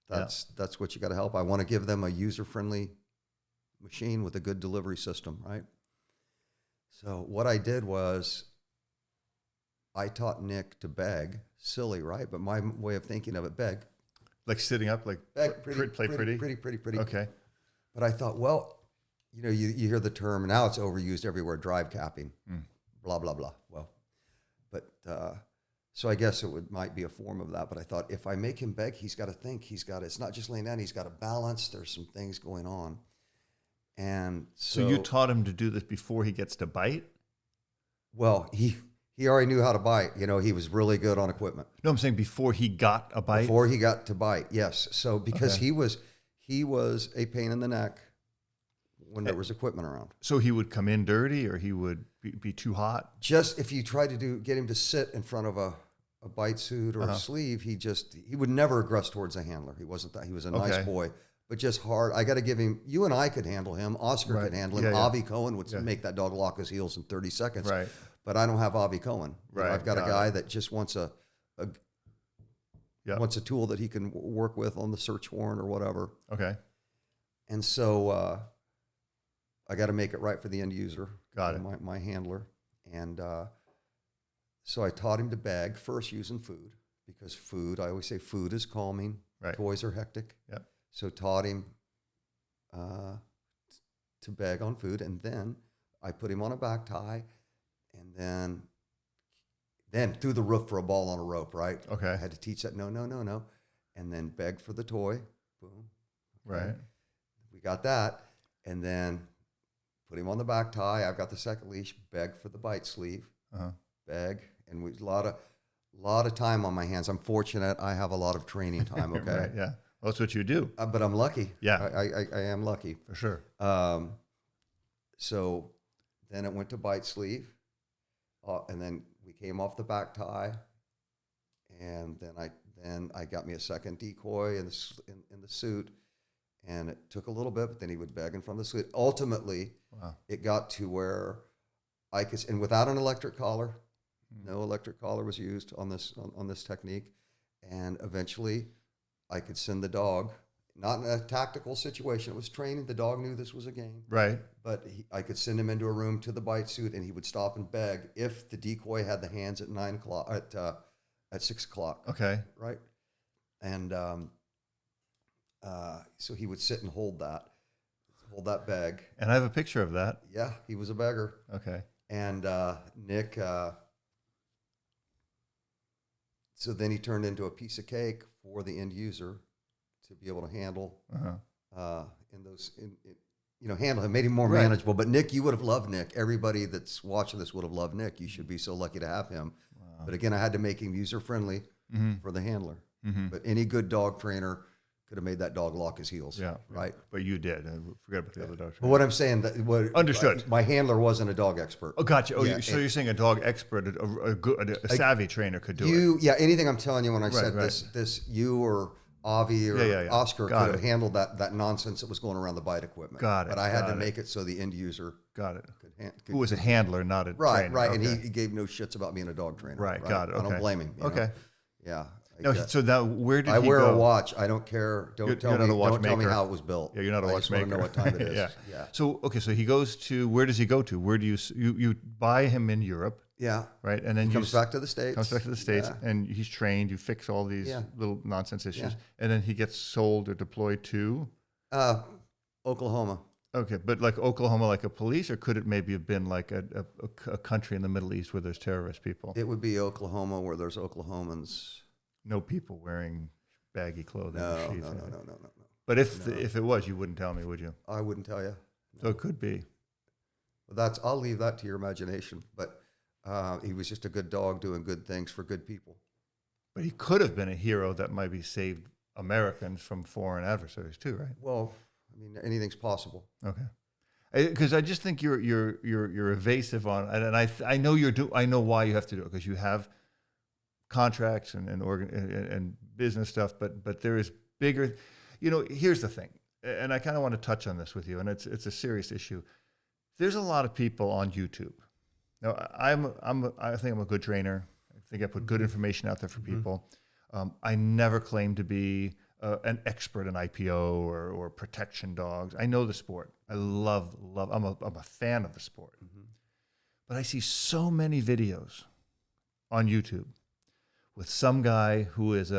that's what you got to help. I want to give them a user-friendly machine with a good delivery system, right? So what I did was I taught Nick to beg. Silly, right? But my way of thinking of it, beg. Like sitting up, like beg, pretty. Okay. But I thought, well, you hear the term, now it's overused everywhere, drive capping, blah, blah, blah. Well, but so I guess might be a form of that. But I thought, if I make him beg, he's got to think. It's not just laying down. He's got to balance. There's some things going on. And so you taught him to do this before he gets to bite? Well, he already knew how to bite. He was really good on equipment. No, I'm saying before he got a bite? Before he got to bite, yes. So because he was a pain in the neck when there was equipment around. So he would come in dirty, or he would be too hot? Just if you tried to get him to sit in front of a bite suit or a sleeve, he would never aggress towards a handler. He wasn't that. He was a nice boy. But just hard. I got to give him. You and I could handle him. Oscar could handle him. Avi Cohen would make that dog lock his heels in 30 seconds. Right. But I don't have Avi Cohen. Right. I've got a guy that just wants a tool that he can work with on the search warrant or whatever. Okay. And so I got to make it right for the end user. Got it. My handler. And so I taught him to bag first using food, because I always say food is calming. Right. Toys are hectic. Yep. So taught him to beg on food, and then I put him on a back tie, and then through the roof for a ball on a rope, right? Okay. I had to teach that, no, and then beg for the toy, boom. Okay. Right. We got that, and then put him on the back tie. I've got the second leash, beg for the bite sleeve, beg, and a lot of time on my hands. I'm fortunate I have a lot of training time, okay? Right, yeah. Well, that's what you do. But I'm lucky. Yeah. I am lucky. For sure. So then it went to bite sleeve, and then we came off the back tie, and then I got me a second decoy in the suit, and it took a little bit, but then he would beg in front of the suit. Ultimately, it got to where I could, and without an electric collar, no electric collar was used on this technique, and eventually I could send the dog, not in a tactical situation. It was training. The dog knew this was a game. Right. But I could send him into a room to the bite suit, and he would stop and beg if the decoy had the hands at 9 o'clock, at 6 o'clock. Okay. Right. And so he would sit and hold that beg. And I have a picture of that. Yeah, he was a beggar. Okay. And Nick, so then he turned into a piece of cake for the end user to be able to handle handle him, made him more manageable. But Nick, you would have loved Nick. Everybody that's watching this would have loved Nick. You should be so lucky to have him. Wow. But again, I had to make him user-friendly for the handler. Mm-hmm. But any good dog trainer could have made that dog lock his heels. Yeah. Right? But you did. I forget about the other dog trainer. But what I'm saying, understood. My handler wasn't a dog expert. Oh, gotcha. Oh, so you're saying a dog expert, a savvy trainer could do it. Yeah, anything I'm telling you when I said this, you or Avi or Oscar could have handled that nonsense that was going around the bite equipment. Got it. But I had to make it so the end user who was a handler, not a trainer. Right. Okay. And he gave no shits about being a dog trainer. Right. Got it. Okay. I don't blame him. Okay. Yeah. No, so now where did I he wear go? a watch. I don't care. Don't tell me how it was built. Yeah, you're not a watchmaker. I just want to know what time it is. Yeah. So so he goes to, where does he go to? Where do you buy him in Europe? Yeah. Right, and then he comes back to the States. And he's trained. You fix all these little nonsense issues, and then he gets sold or deployed to Oklahoma. Okay, but like Oklahoma, like a police, or could it maybe have been like a country in the Middle East where there's terrorist people? It would be Oklahoma, where there's Oklahomans. No people wearing baggy clothing. No. But if it was, you wouldn't tell me, would you? I wouldn't tell you. No. So it could be. Well, I'll leave that to your imagination. But he was just a good dog doing good things for good people. But he could have been a hero that might be saved Americans from foreign adversaries too, right? Well, I mean, anything's possible. Okay, because I just think you're evasive on, and I know I know why you have to do it, because you have contracts and business stuff, but there is bigger. Here's the thing, and I kind of want to touch on this with you, and it's a serious issue. There's a lot of people on YouTube. Now, I think I'm a good trainer. I think I put good information out there for people. I never claim to be an expert in IPO or protection dogs. I know the sport. I love. I'm a fan of the sport. But I see so many videos on YouTube with some guy who is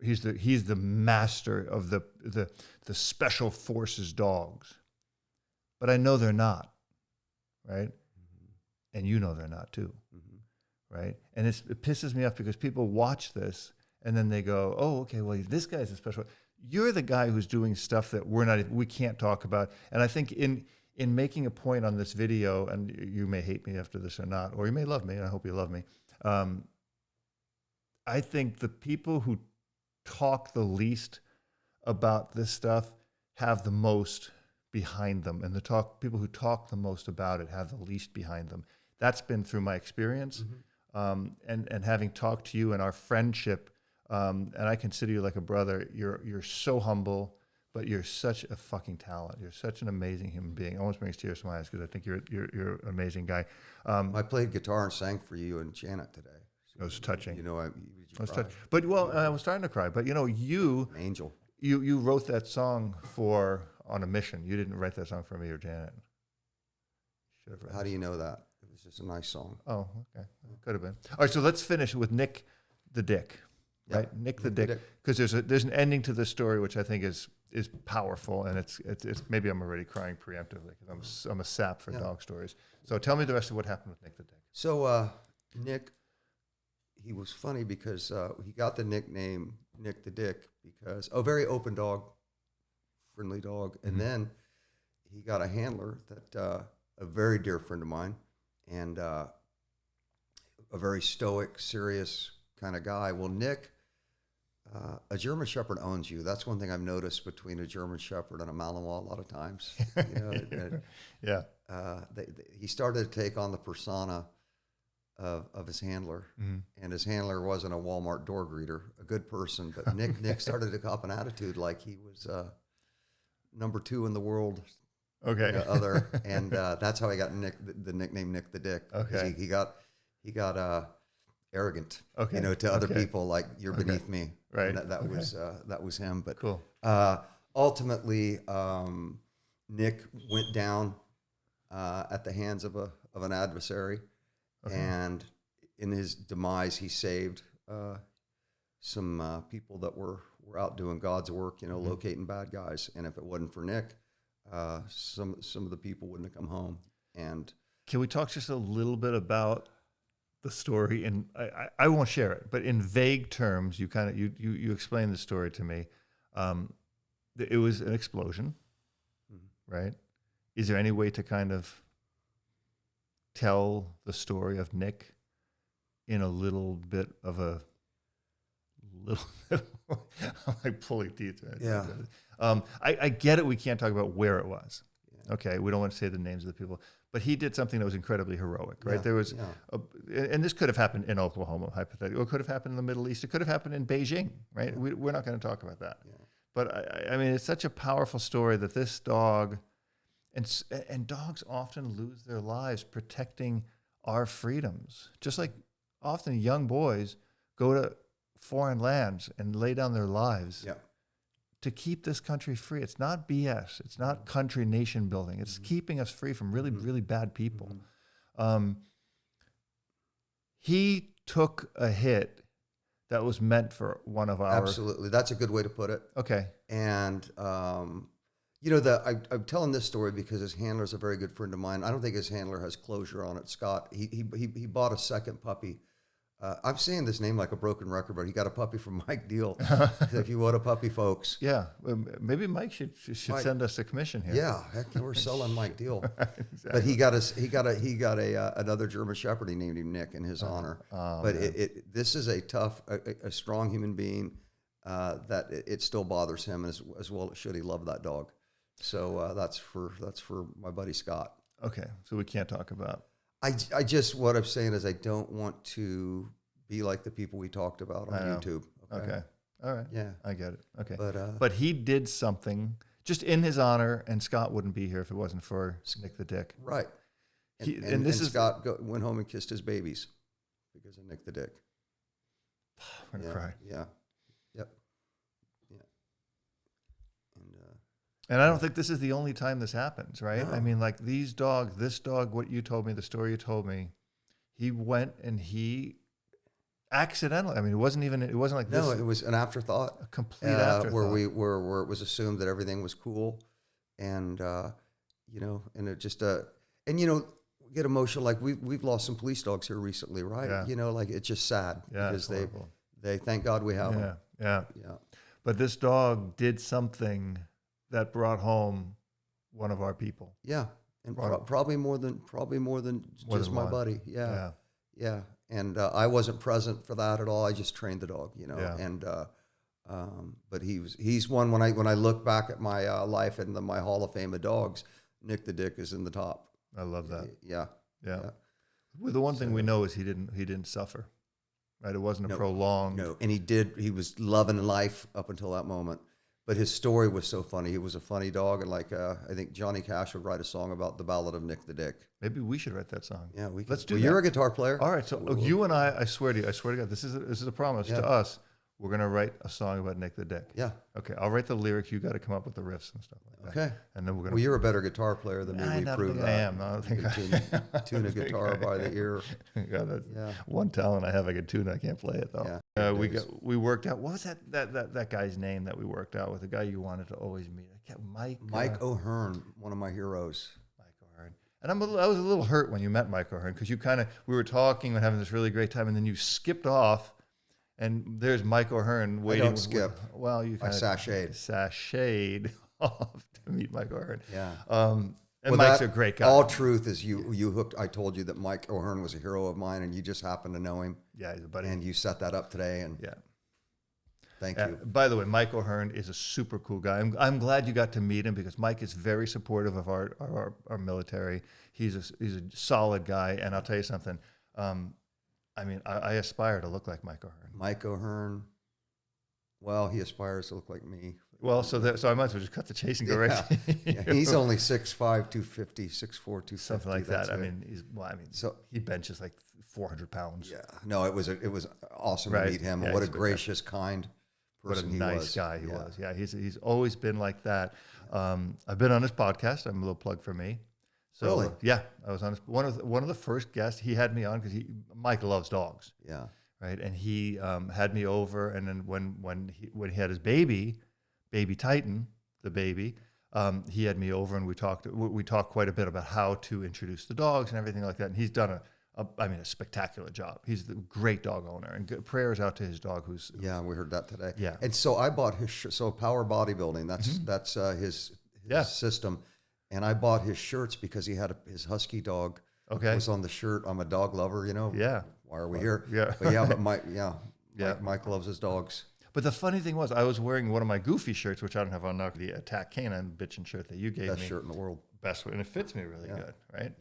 he's the master of the special forces dogs. But I know they're not, right? And you know they're not too, right? And it pisses me off because people watch this and then they go, "Oh, okay, well, this guy's a special." You're the guy who's doing stuff that we can't talk about. And I think in making a point on this video, and you may hate me after this or not, or you may love me, and I hope you love me. I think the people who talk the least about this stuff have the most behind them, and people who talk the most about it have the least behind them. That's been through my experience, and having talked to you and our friendship. And I consider you like a brother. You're so humble, but you're such a fucking talent. You're such an amazing human being. It almost brings tears to my eyes because I think you're an amazing guy. I played guitar and sang for you and Janet today. So it was touching. I was touched. But I was starting to cry. But you, an angel. You wrote that song on a mission. You didn't write that song for me or Janet. How do you know that? It was just a nice song. Oh, okay. Could have been. All right, so let's finish with Nick the Dick. Right, Nick the Dick, because there's an ending to this story which I think is powerful, and it's maybe I'm already crying preemptively because I'm a sap for dog stories. So tell me the rest of what happened with Nick the Dick. So Nick, he was funny because he got the nickname Nick the Dick because very open dog, friendly dog, and then he got a handler that a very dear friend of mine, and a very stoic, serious kind of guy. Well, Nick, a German Shepherd owns you. That's one thing I've noticed between a German Shepherd and a Malinois a lot of times. He started to take on the persona of his handler, and his handler wasn't a Walmart door greeter, a good person, but Nick started to cop an attitude like he was number 2 in the world. Okay. And that's how he got the nickname Nick the Dick. Okay. He got arrogant, to other people, like you're beneath me. Right. And that was him. But cool. Ultimately, Nick went down at the hands of an adversary, and in his demise, he saved some people that were out doing God's work, locating bad guys. And if it wasn't for Nick, some of the people wouldn't have come home. And can we talk just a little bit about the story? And I won't share it, but in vague terms, you explain the story to me. It was an explosion, right? Is there any way to kind of tell the story of Nick in a little bit of a little bit more? I'm like pulling teeth. Right? Yeah. I get it. We can't talk about where it was. Yeah. Okay. We don't want to say the names of the people. But he did something that was incredibly heroic, right? There was, and this could have happened in Oklahoma, hypothetically. It could have happened in the Middle East. It could have happened in Beijing, right? Yeah. We're not going to talk about that. Yeah. But I mean, it's such a powerful story that this dog, and dogs often lose their lives protecting our freedoms. Just like often young boys go to foreign lands and lay down their lives Yeah. to keep this country free. It's not BS. It's not country nation building. It's keeping us free from really, really bad people. He took a hit that was meant for one of our... Absolutely. That's a good way to put it. Okay. And, I'm telling this story because his handler is a very good friend of mine. I don't think his handler has closure on it, Scott. He bought a second puppy. I'm saying this name like a broken record, but he got a puppy from Mike Diehl. If you want a puppy, folks. Yeah. Maybe Mike should send us a commission here. Yeah. Heck, we're selling Mike Diehl. Exactly. But he got another German Shepherd. He named him Nick in his honor. But this is a strong human being, that it still bothers him as well it should. He loved that dog. So that's for my buddy Scott. Okay. So we can't talk about... I just, what I'm saying is I don't want to be like the people we talked about on YouTube. Okay. All right. Yeah. I get it. Okay. But he did something just in his honor, and Scott wouldn't be here if it wasn't for Nick the Dick. Right. And Scott went home and kissed his babies because of Nick the Dick. I'm going to cry. Yeah. Yep. Yeah. And I don't think this is the only time this happens, right? No. I mean, like this dog, what you told me, the story you told me, he went and he accidentally, I mean, it wasn't like this. No, it was an afterthought. A complete afterthought. Where it was assumed that everything was cool. And, and it just, we get emotional. Like we've lost some police dogs here recently, right? Yeah. Like it's just sad because they thank God we have them. Yeah. But this dog did something that brought home one of our people. Yeah, and probably more than just my buddy. Yeah. And I wasn't present for that at all. I just trained the dog, Yeah. And but he's one when I look back at my life and my Hall of Fame of dogs, Nick the Dick is in the top. I love that. Yeah. Well, the one thing we know is he didn't suffer, right? It wasn't a prolonged. No, and he was loving life up until that moment. But his story was so funny. He was a funny dog, and I think Johnny Cash would write a song about the Ballad of Nick the Dick. Maybe we should write that song. Yeah, Let's do that. You're a guitar player. All right, so you and I swear to God, this is a promise to us. We're gonna write a song about Nick the Dick. Yeah. Okay, I'll write the lyrics. You got to come up with the riffs and stuff like that. Okay. And then we're gonna. Well, you're a better guitar player than me. We proved that. I am. I don't think tune a guitar by the ear. One talent I have. I can tune. I can't play it though. Yeah. We worked out. What was that guy's name that we worked out with? The guy you wanted to always meet. Mike O'Hearn, one of my heroes. Mike O'Hearn. And I was a little hurt when you met Mike O'Hearn because we were talking and having this really great time, and then you skipped off. And there's Mike O'Hearn waiting. I don't skip. Well, you kind of sashayed off to meet Mike O'Hearn. Yeah. And Mike's a great guy. All truth is you hooked. I told you that Mike O'Hearn was a hero of mine, and you just happened to know him. Yeah, he's a buddy. And you set that up today. And thank you. By the way, Mike O'Hearn is a super cool guy. I'm glad you got to meet him because Mike is very supportive of our military. He's a solid guy, and I'll tell you something. I aspire to look like Mike O'Hearn. Mike O'Hearn, well, he aspires to look like me. Well, so I might as well just cut the chase and go right. He's only 6'5", 250, 6'4", 250. Something like that. So he benches like 400 pounds. Yeah. No, it was awesome to meet him. Yeah, what a gracious, kind person he was. What a nice guy he was. Yeah, he's always been like that. I've been on his podcast. I'm a little plug for me. So, really? Yeah, I was on one of the first guests. He had me on because Mike loves dogs. Yeah. Right, and he had me over, and then when he had his baby Titan, the baby, he had me over, and we talked quite a bit about how to introduce the dogs and everything like that. And he's done a spectacular job. He's a great dog owner, and prayers out to his dog who's. Yeah, we heard that today. Yeah. And so I bought his Power Bodybuilding. That's his system. And I bought his shirts because he had his husky dog. Okay. Was on the shirt. I'm a dog lover, Yeah. Why are we here? Yeah. But Mike loves his dogs. But the funny thing was, I was wearing one of my Goofy shirts, which I don't have on now, the Attack Canine bitchin' shirt that you gave me. Best shirt in the world. Best, and it fits me really good, right?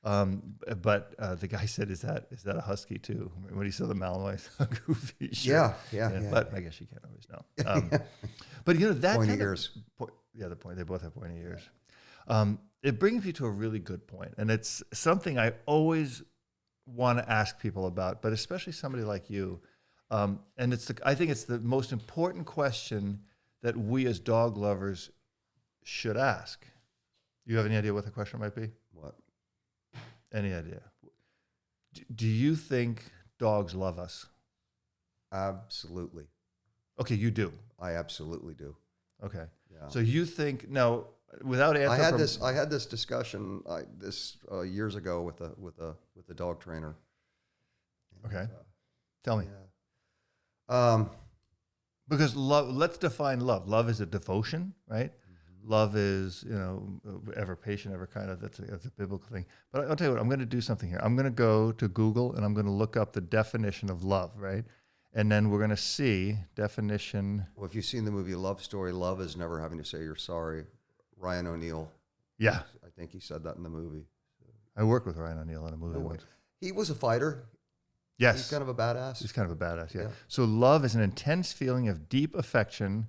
Yeah. But the guy said, "Is that a husky too?" When he saw the Malinois Goofy shirt. Yeah. But I guess you can't always know. But that pointy ears. The point. They both have pointy ears. It brings me to a really good point, and it's something I always want to ask people about, but especially somebody like you. And I think it's the most important question that we as dog lovers should ask. Do you have any idea what the question might be? What? Any idea? Do you think dogs love us? Absolutely. Okay, you do. I absolutely do. Okay. Yeah. So you think now without I had this discussion years ago with a dog trainer. Okay. And, tell me. Yeah. Because love. Let's define love. Love is a devotion, right? Mm-hmm. Love is ever patient, ever kind. That's a biblical thing. But I'll tell you what. I'm going to do something here. I'm going to go to Google and I'm going to look up the definition of love, right? And then we're going to see definition. Well, if you've seen the movie Love Story, love is never having to say you're sorry. Ryan O'Neal. Yeah. I think he said that in the movie. I worked with Ryan O'Neal in a movie once. He was a fighter. Yes. He's kind of a badass. He's kind of a badass, yeah. So love is an intense feeling of deep affection,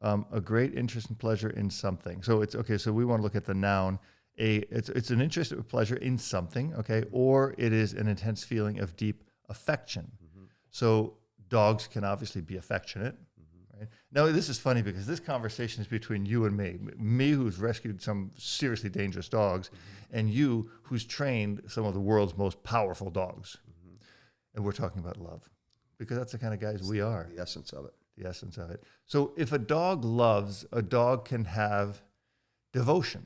a great interest and pleasure in something. So it's, okay, so we want to look at the noun. It's an interest or pleasure in something, okay? Or it is an intense feeling of deep affection. Mm-hmm. So dogs can obviously be affectionate, right? Now, this is funny because this conversation is between you and me who's rescued some seriously dangerous dogs, and you who's trained some of the world's most powerful dogs. And we're talking about love because that's the kind of guys we are. The essence of it. The essence of it. So if a dog loves, a dog can have devotion,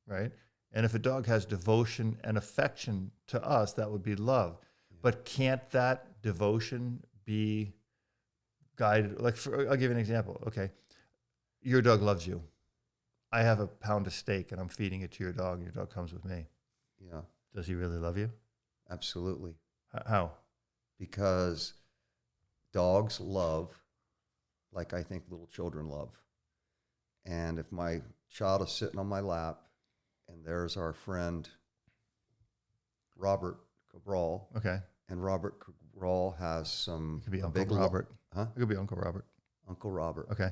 right? And if a dog has devotion and affection to us, that would be love. But can't that devotion be guided? Like, I'll give you an example. Okay, your dog loves you. I have a pound of steak and I'm feeding it to your dog and your dog comes with me. Yeah. Does he really love you? Absolutely. How? Because dogs love like I think little children love. And if my child is sitting on my lap and there's our friend Robert Cabral. Okay. And Robert Cabral has some... It could be Uncle Robert. Huh? It could be Uncle Robert. Uncle Robert. Okay.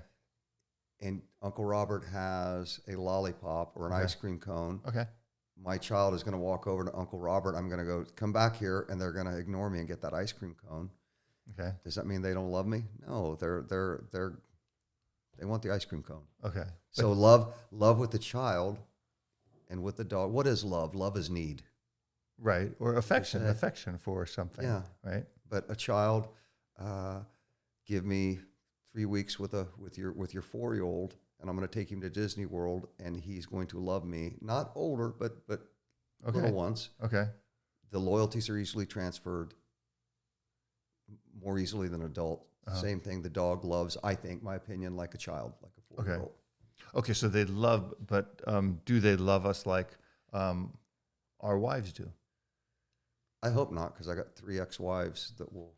And Uncle Robert has a lollipop or an ice cream cone. Okay. My child is going to walk over to Uncle Robert. I'm going to go, come back here, and they're going to ignore me and get that ice cream cone. Okay. Does that mean they don't love me? No, they want the ice cream cone. Okay. So love with the child and with the dog. What is love? Love is need. Right. Or affection for something. Yeah. Right. But a child, give me 3 weeks with your 4-year-old, and I'm going to take him to Disney World, and he's going to love me. Not older, but little ones. Okay. The loyalties are easily transferred, more easily than an adult. Same thing. The dog loves, I think, my opinion, like a child, like a 4-year-old. Okay. So they love, but do they love us like our wives do? I hope not, because I got 3 ex-wives that will.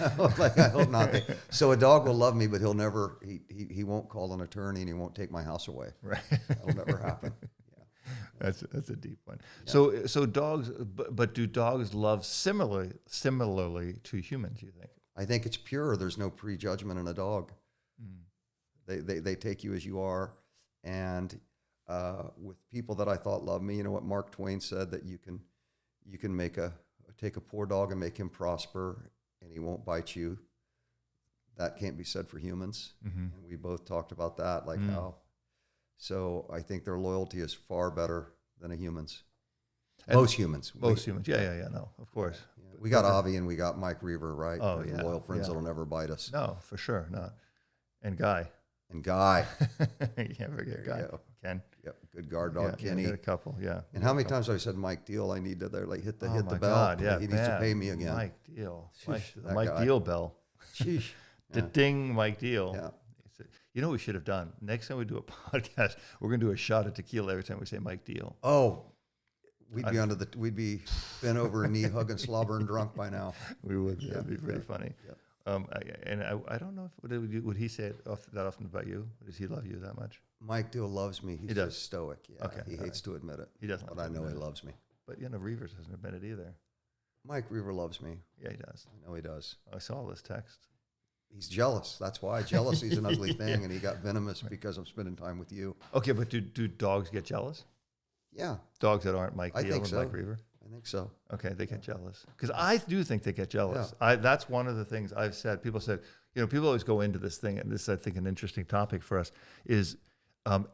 I hope not. So a dog will love me, but he'll never. He won't call an attorney, and he won't take my house away. Right. That'll never happen. Yeah. That's a deep one. Yeah. So dogs, but do dogs love similarly to humans? You think? I think it's pure. There's no prejudgment in a dog. They take you as you are, and with people that I thought loved me, you know what Mark Twain said, that you can take a poor dog and make him prosper, and he won't bite you. That can't be said for humans. Mm-hmm. And we both talked about that, like how. So I think their loyalty is far better than a human's. Most humans. Yeah, no, of course. Yeah. We got Avi and we got Mike Reaver, right? Oh, yeah. Loyal friends that'll never bite us. No, for sure not. And Guy. You can't forget Guy. Ken. Yep, good guard dog, Kenny. A couple, yeah. And how many times have I said Mike Diehl? I need to hit the bell. God, yeah, he needs to pay me again. Mike Diehl. Mike Diehl bell. Sheesh. The ding, Mike Diehl. Yeah. You know what we should have done? Next time we do a podcast, we're going to do a shot of tequila every time we say Mike Diehl. Oh, we'd be bent over, knee hugging, slobbering drunk by now. We would. Yeah, that'd be pretty funny. Yeah. I don't know if would he say it that often about you? Does he love you that much? Mike Diehl loves me. He just stoic. Yeah. Okay. He hates to admit it. He doesn't. But I know he loves me. But Reavers doesn't admit it either. Mike Reaver loves me. Yeah, he does. I know he does. I saw this text. He's jealous. That's why. Jealousy is an ugly thing, and he got venomous because I'm spending time with you. Okay, but do dogs get jealous? Yeah. Dogs that aren't Mike Diehl and Mike Reaver? I think so. Okay, they get jealous. Because I do think they get jealous. Yeah. That's one of the things I've said. People said, people always go into this thing, and this is, I think, an interesting topic for us, is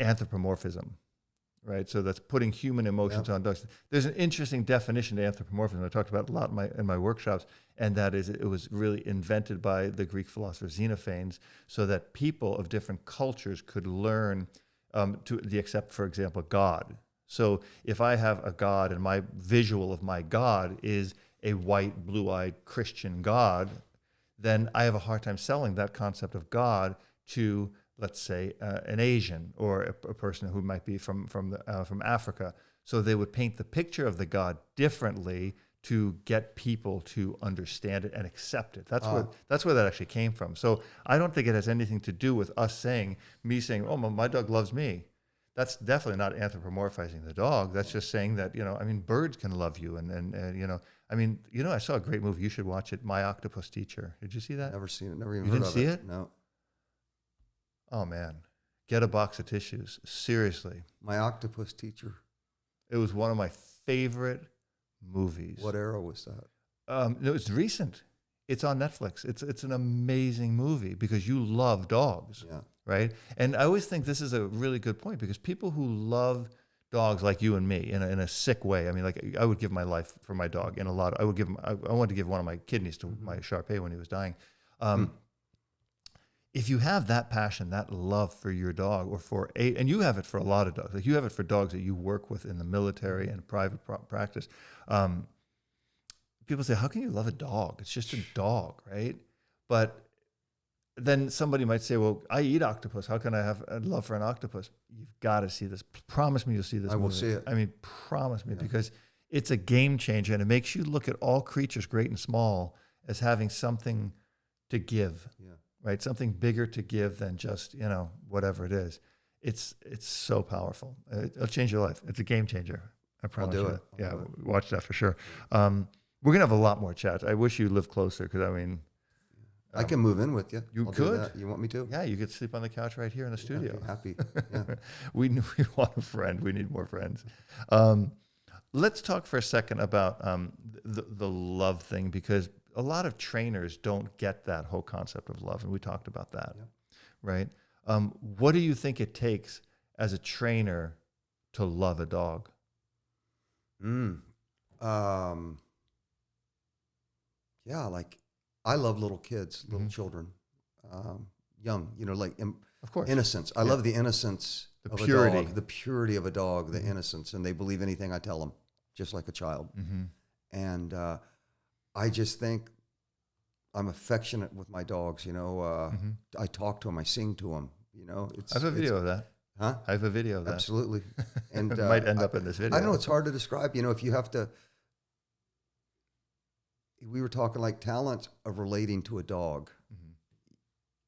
anthropomorphism, right? So that's putting human emotions on dogs. There's an interesting definition to anthropomorphism. I talked about it a lot in my workshops, and that is it was really invented by the Greek philosopher Xenophanes so that people of different cultures could learn to accept, for example, God. So if I have a God and my visual of my God is a white, blue-eyed Christian God, then I have a hard time selling that concept of God to, let's say, an Asian or a person who might be from Africa. So they would paint the picture of the God differently to get people to understand it and accept it. That's where that actually came from. So I don't think it has anything to do with me saying, oh, my dog loves me. That's definitely not anthropomorphizing the dog. That's just saying that, birds can love you. And I saw a great movie. You should watch it, My Octopus Teacher. Did you see that? Never seen it. Never even heard of it. You didn't see it? No. Oh, man. Get a box of tissues. Seriously. My Octopus Teacher. It was one of my favorite movies. What era was that? No, it's recent. It's on Netflix. It's an amazing movie because you love dogs. Yeah. Right? And I always think this is a really good point because people who love dogs like you and me in a sick way. I mean, like I would give my life for my dog I wanted to give one of my kidneys to my Shar-Pei when he was dying. If you have that passion, that love for your dog and you have it for a lot of dogs, like you have it for dogs that you work with in the military and private practice. People say, how can you love a dog? It's just a dog, right? But then somebody might say, well, I eat octopus. How can I have a love for an octopus? You've got to see this. Promise me you'll see this movie. I will see it. I mean, promise me, because it's a game changer, and it makes you look at all creatures, great and small, as having something to give, right? Something bigger to give than just, whatever it is. It's so powerful. It'll change your life. It's a game changer. I promise you. I'll do it. Watch that for sure. We're going to have a lot more chats. I wish you lived closer because, I can move in with you. You could. You want me to? Yeah, you could sleep on the couch right here in the studio. I'd be happy. Yeah. we want a friend. We need more friends. Let's talk for a second about the love thing, because a lot of trainers don't get that whole concept of love, and we talked about that, right? What do you think it takes as a trainer to love a dog? I love little kids, little children, young, of course, innocence. I love the innocence of purity. A dog, the purity of a dog, the innocence, and they believe anything I tell them, just like a child. And I just think I'm affectionate with my dogs. I talk to them, I sing to them. I have a video of that. Huh? I have a video of that. Absolutely. And it might end up in this video. I know it's hard to describe. If you have to. We were talking like talent of relating to a dog.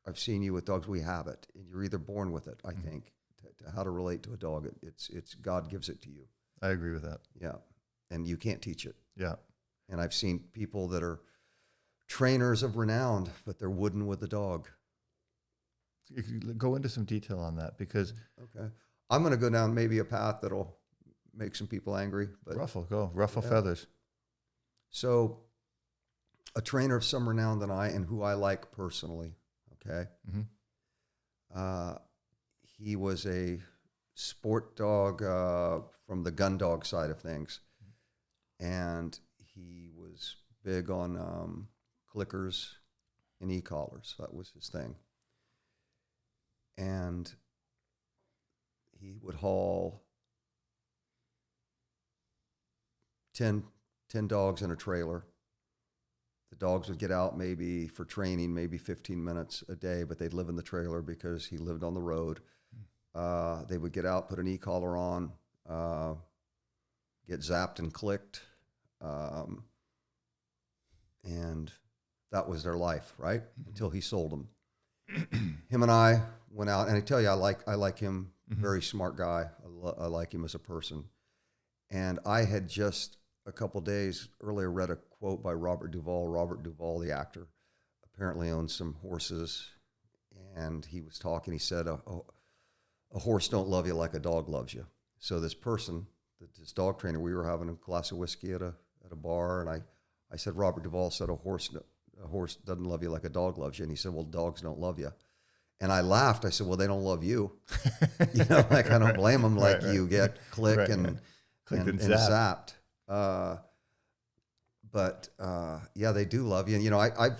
I've seen you with dogs. We have it. And you're either born with it, I think, to how to relate to a dog. It's God gives it to you. I agree with that. Yeah. And you can't teach it. Yeah. And I've seen people that are trainers of renown, but they're wooden with a dog. Go into some detail on that, because... Okay. I'm going to go down maybe a path that'll make some people angry. But ruffle feathers. So... a trainer of some renown than I, and who I like personally, okay? He was a sport dog from the gun dog side of things. And he was big on clickers and e-collars. That was his thing. And he would haul 10 dogs in a trailer. The dogs would get out maybe for training, maybe 15 minutes a day, but they'd live in the trailer because he lived on the road. They would get out, put an e-collar on, get zapped and clicked, and that was their life, right? Until he sold them. Him and I went out, and I tell you, I like him, very smart guy. I like him as a person. And I had just a couple days earlier read a quote by Robert Duvall. Robert Duvall, the actor, apparently owns some horses, and he was talking. He said, a horse don't love you like a dog loves you. So this person this dog trainer. We were having a glass of whiskey at a bar, and I said, Robert Duvall said a horse doesn't love you like a dog loves you, and he said, well, dogs don't love you. And I laughed. I said, well, they don't love you. Like I don't blame them. Like you get clicked and zapped. But yeah, they do love you. And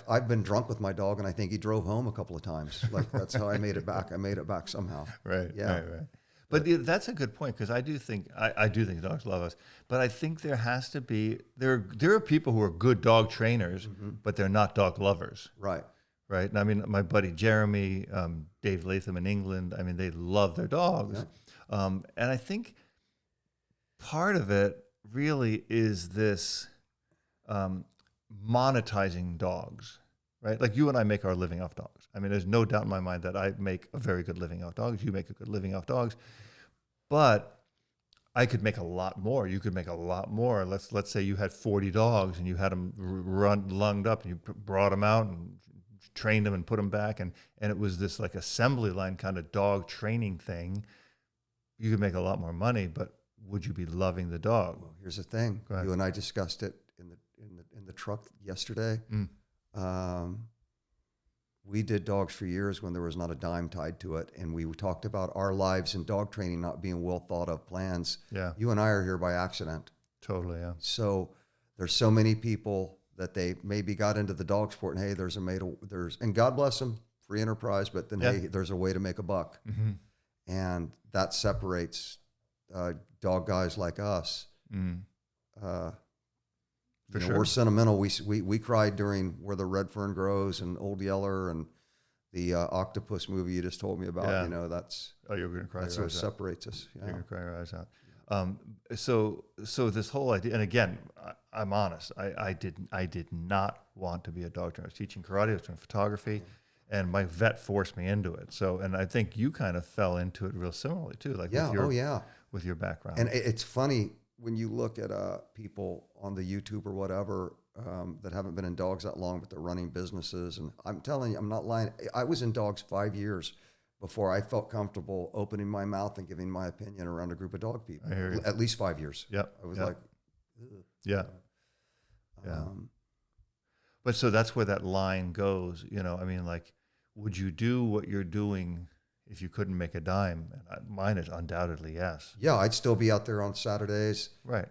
I've been drunk with my dog, and I think he drove home a couple of times. Like that's how I made it back. I made it back somehow. Right. Yeah. Right. But that's a good point, because I do think dogs love us. But I think there has to be there are people who are good dog trainers, but they're not dog lovers. Right. Right. And I mean, my buddy Jeremy, Dave Latham in England, I mean, they love their dogs. Yeah. And I think part of it really is this monetizing dogs, right? Like you and I make our living off dogs. I mean, there's no doubt in my mind that I make a very good living off dogs. You make a good living off dogs. But I could make a lot more. You could make a lot more. Let's say you had 40 dogs and you had them lunged up, and you brought them out and trained them and put them back, and it was this like assembly line kind of dog training thing. You could make a lot more money, but would you be loving the dog? Well, here's the thing. You and I discussed it in the truck yesterday. We did dogs for years when there was not a dime tied to it, and we talked about our lives in dog training not being well thought of plans. Yeah, you and I are here by accident. Totally, yeah. So there's so many people that they maybe got into the dog sport, and hey, and God bless them, free enterprise, but then hey, there's a way to make a buck, and that separates dog guys like us. For sure. We're sentimental. We cried during Where the Red Fern Grows and Old Yeller and the octopus movie you just told me about. Yeah. That's you're gonna cry. That's what separates us. Yeah. You're gonna cry your eyes out. So this whole idea, and again, I'm honest. I did not want to be a dog trainer. I was teaching karate. I was doing photography, and my vet forced me into it. So, and I think you kind of fell into it real similarly too. Like with your background. And it's funny when you look at people on the YouTube or whatever that haven't been in dogs that long, but they're running businesses. And I'm telling you, I'm not lying. I was in dogs 5 years before I felt comfortable opening my mouth and giving my opinion around a group of dog people. At least 5 years. Yep. I was like, ugh. Yeah. But so that's where that line goes. I mean, like, would you do what you're doing if you couldn't make a dime? And mine is undoubtedly yes. Yeah, I'd still be out there on Saturdays, right?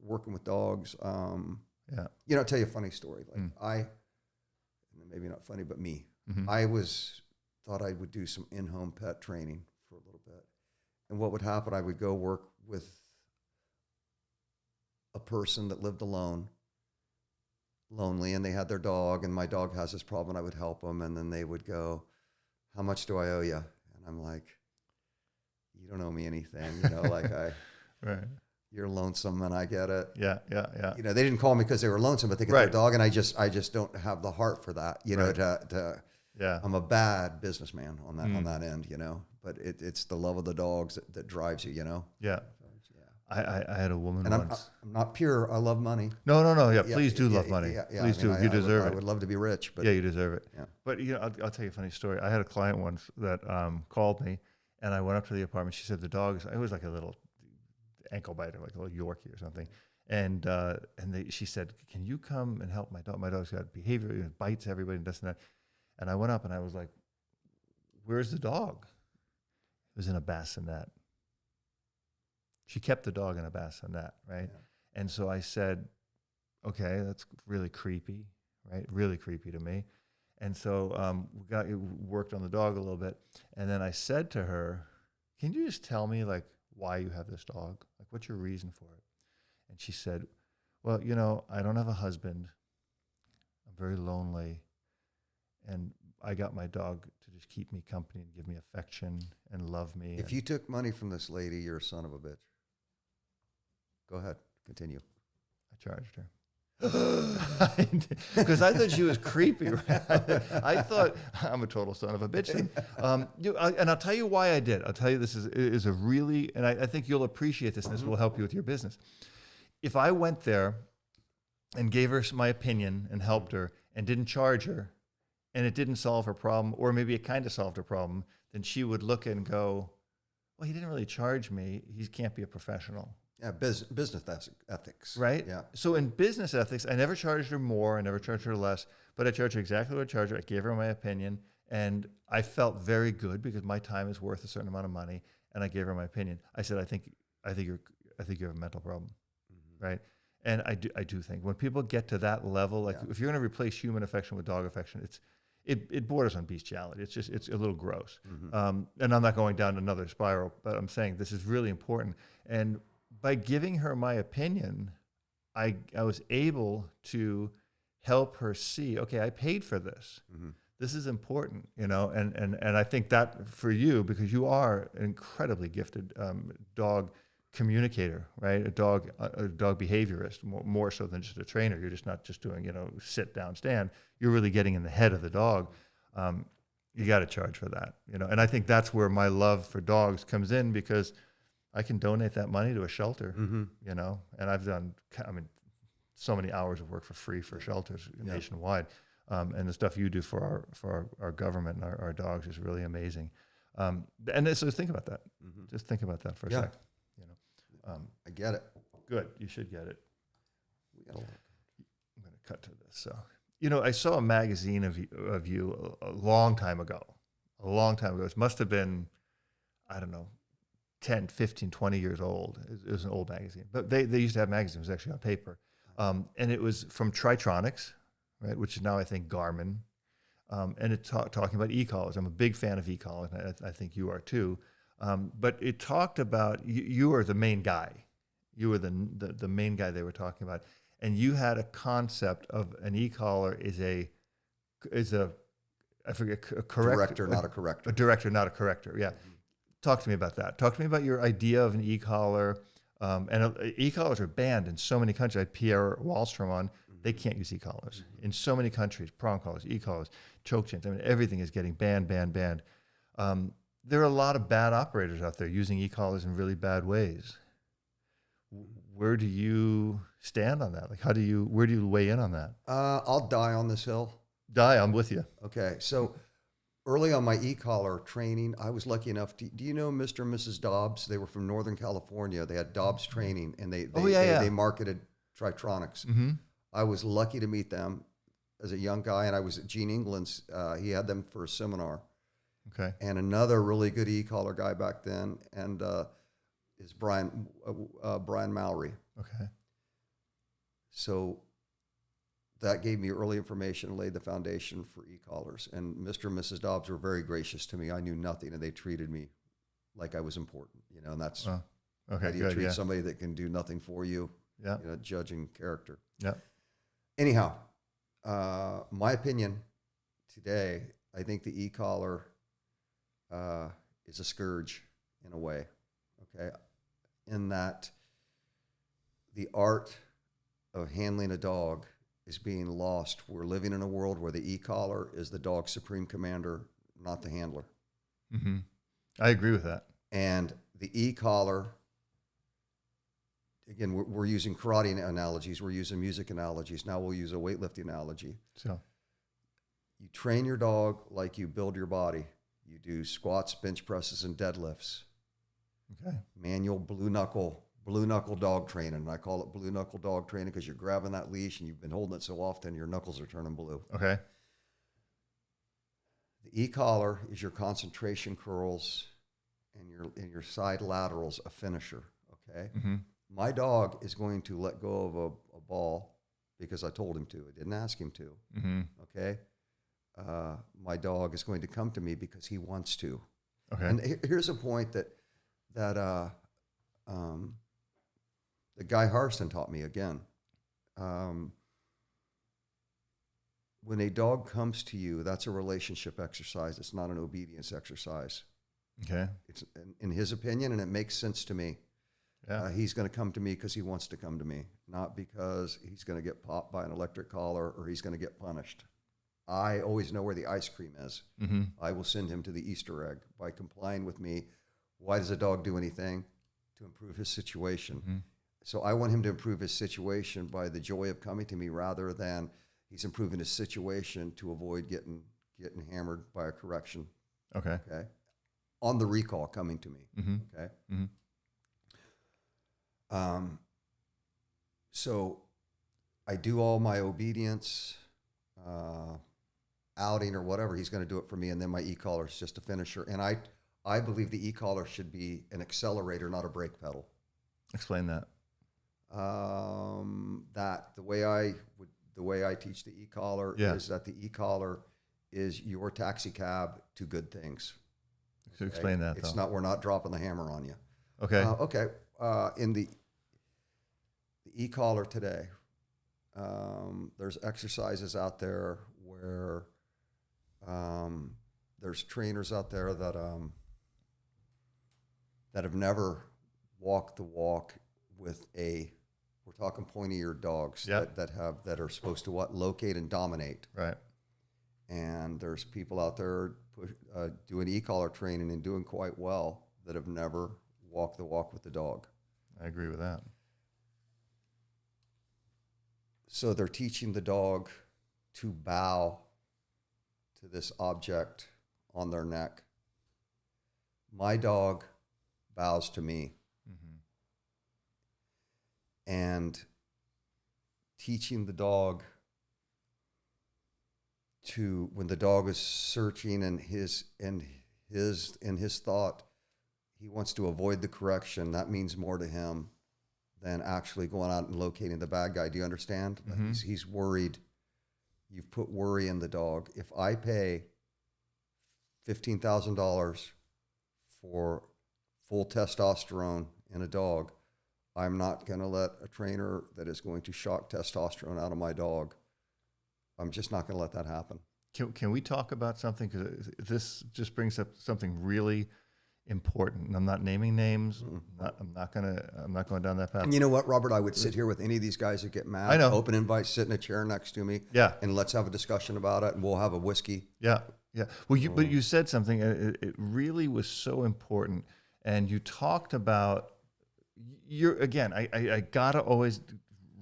Working with dogs. Yeah. I'll tell you a funny story. Like maybe not funny, but me. I thought I would do some in-home pet training for a little bit, and what would happen? I would go work with a person that lived alone, lonely, and they had their dog, and my dog has this problem, and I would help them, and then they would go, how much do I owe you? And I'm like, you don't owe me anything. Right. You're lonesome, and I get it. Yeah. They didn't call me because they were lonesome, but they get their dog, and I just don't have the heart for that. I'm a bad businessman on that end. But it's the love of the dogs that drives you. Yeah. I had a woman once. I'm not pure. I love money. No. Yeah, please do love money. Please do. You deserve it. I would love to be rich. But yeah, you deserve it. Yeah. But I'll tell you a funny story. I had a client once that called me, and I went up to the apartment. She said the dog, it was like a little ankle biter, like a little Yorkie or something. And she said, can you come and help my dog? My dog's got behavior, it bites everybody and this and that. And I went up and I was like, where's the dog? It was in a bassinet. She kept the dog in a bassinet, right? Yeah. And so I said, okay, that's really creepy, right? Really creepy to me. And so we worked on the dog a little bit. And then I said to her, can you just tell me like why you have this dog? Like, what's your reason for it? And she said, well, I don't have a husband. I'm very lonely. And I got my dog to just keep me company and give me affection and love me. If you took money from this lady, you're a son of a bitch. Go ahead. Continue. I charged her. Because I thought she was creepy. Right? I thought, I'm a total son of a bitch. And I'll tell you why I did. I'll tell you this is a really, and I think you'll appreciate this, and this will help you with your business. If I went there and gave her my opinion and helped her and didn't charge her, and it didn't solve her problem, or maybe it kind of solved her problem, then she would look and go, well, he didn't really charge me. He can't be a professional. Yeah, business ethics. Right? Yeah. So in business ethics, I never charged her more, I never charged her less, but I charged her exactly what I charged her. I gave her my opinion, and I felt very good because my time is worth a certain amount of money, and I gave her my opinion. I said, I think you have a mental problem, right? And I do think when people get to that level, like if you're going to replace human affection with dog affection, it borders on bestiality. It's a little gross. And I'm not going down another spiral, but I'm saying this is really important. And by giving her my opinion, I was able to help her see, okay, I paid for this. This is important, and I think that for you, because you are an incredibly gifted dog communicator, right? A dog behaviorist, more so than just a trainer. You're just not just doing, sit down, stand. You're really getting in the head of the dog. You got to charge for that, and I think that's where my love for dogs comes in, because I can donate that money to a shelter, and I've done, so many hours of work for free for shelters nationwide. And the stuff you do for our government and our dogs is really amazing. And so think about that. Just think about that for a sec. I get it. Good. You should get it. I'm going to cut to this. So, I saw a magazine of you a long time ago. It must have been, I don't know, 10, 15, 20 years old. It was an old magazine. But they used to have magazines. It was actually on paper. And it was from Tritronics, right, which is now, I think, Garmin. And it's talking about e-collars. I'm a big fan of e-collars, and I think you are too. But it talked about, you were the main guy. You were the main guy they were talking about. And you had a concept of an e-collar is a I forget, a director, not a corrector. A director, not a corrector, yeah. Talk to me about that. Talk to me about your idea of an e-collar. And e-collars are banned in so many countries. I had Pierre Wallstrom on. They can't use e-collars. In so many countries, prong collars, e-collars, choke chains. Everything is getting banned. There are a lot of bad operators out there using e-collars in really bad ways. Where do you stand on that? Like, where do you weigh in on that? I'll die on this hill. I'm with you. Okay, so early on my e-collar training, I was lucky enough to, do you know Mr. and Mrs. Dobbs? They were from Northern California. They had Dobbs training, and they marketed Tritronics. I was lucky to meet them as a young guy, and I was at Gene England's. He had them for a seminar. Okay. And another really good e-collar guy back then, and is Brian Mowry. Okay. So that gave me early information and laid the foundation for e-collars. And Mr. and Mrs. Dobbs were very gracious to me. I knew nothing, and they treated me like I was important, and that's okay, how do you treat somebody that can do nothing for you, judging character. Yeah. Anyhow, my opinion today, I think the e-collar is a scourge in a way, okay? In that the art of handling a dog is being lost. We're living in a world where the e-collar is the dog's supreme commander, not the handler. I agree with that. And the e-collar, again, we're using karate analogies. We're using music analogies. Now we'll use a weightlifting analogy. So you train your dog like you build your body. You do squats, bench presses, and deadlifts. Okay. Manual blue knuckle dog training. And I call it blue knuckle dog training because you're grabbing that leash and you've been holding it so often, your knuckles are turning blue. Okay. The e-collar is your concentration curls and your side laterals, a finisher. Okay. My dog is going to let go of a ball because I told him to. I didn't ask him to. Okay. My dog is going to come to me because he wants to. Okay. And here's a point that the Guy Harston taught me again. When a dog comes to you, that's a relationship exercise. It's not an obedience exercise. Okay. It's in his opinion, and it makes sense to me. Yeah. He's going to come to me because he wants to come to me, not because he's going to get popped by an electric collar or he's going to get punished. I always know where the ice cream is. I will send him to the Easter egg by complying with me. Why does a dog do anything? To improve his situation. So I want him to improve his situation by the joy of coming to me rather than he's improving his situation to avoid getting hammered by a correction. Okay. Okay. On the recall coming to me. Okay. So I do all my obedience, outing or whatever. He's going to do it for me. And then my e-collar is just a finisher. And I believe the e-collar should be an accelerator, not a brake pedal. Explain that. That the way I teach the e-collar is that the e-collar is your taxi cab to good things. So explain that. It's not. We're not dropping the hammer on you. Okay. In the e-collar today, there's exercises out there where there's trainers out there that have never walked the walk with we're talking pointy-eared dogs that are supposed to locate and dominate. Right. And there's people out there doing e-collar training and doing quite well that have never walked the walk with the dog. I agree with that. So they're teaching the dog to bow to this object on their neck. My dog bows to me. Mm-hmm. And teaching the dog to, when the dog is searching in his thought, he wants to avoid the correction. That means more to him than actually going out and locating the bad guy. Do you understand? Mm-hmm. He's worried. You've put worry in the dog. If I pay $15,000 for full testosterone in a dog, I'm not going to let a trainer that is going to shock testosterone out of my dog. I'm just not going to let that happen. Can we talk about something? Because this just brings up something really important. And I'm not naming names. Mm-hmm. I'm not going down that path. And you know what, Robert? I would sit here with any of these guys that get mad. I know. Open invite, sit in a chair next to me. Yeah. And let's have a discussion about it, and we'll have a whiskey. Yeah. Yeah. Well, but you said something. It really was so important, and you talked about. I gotta always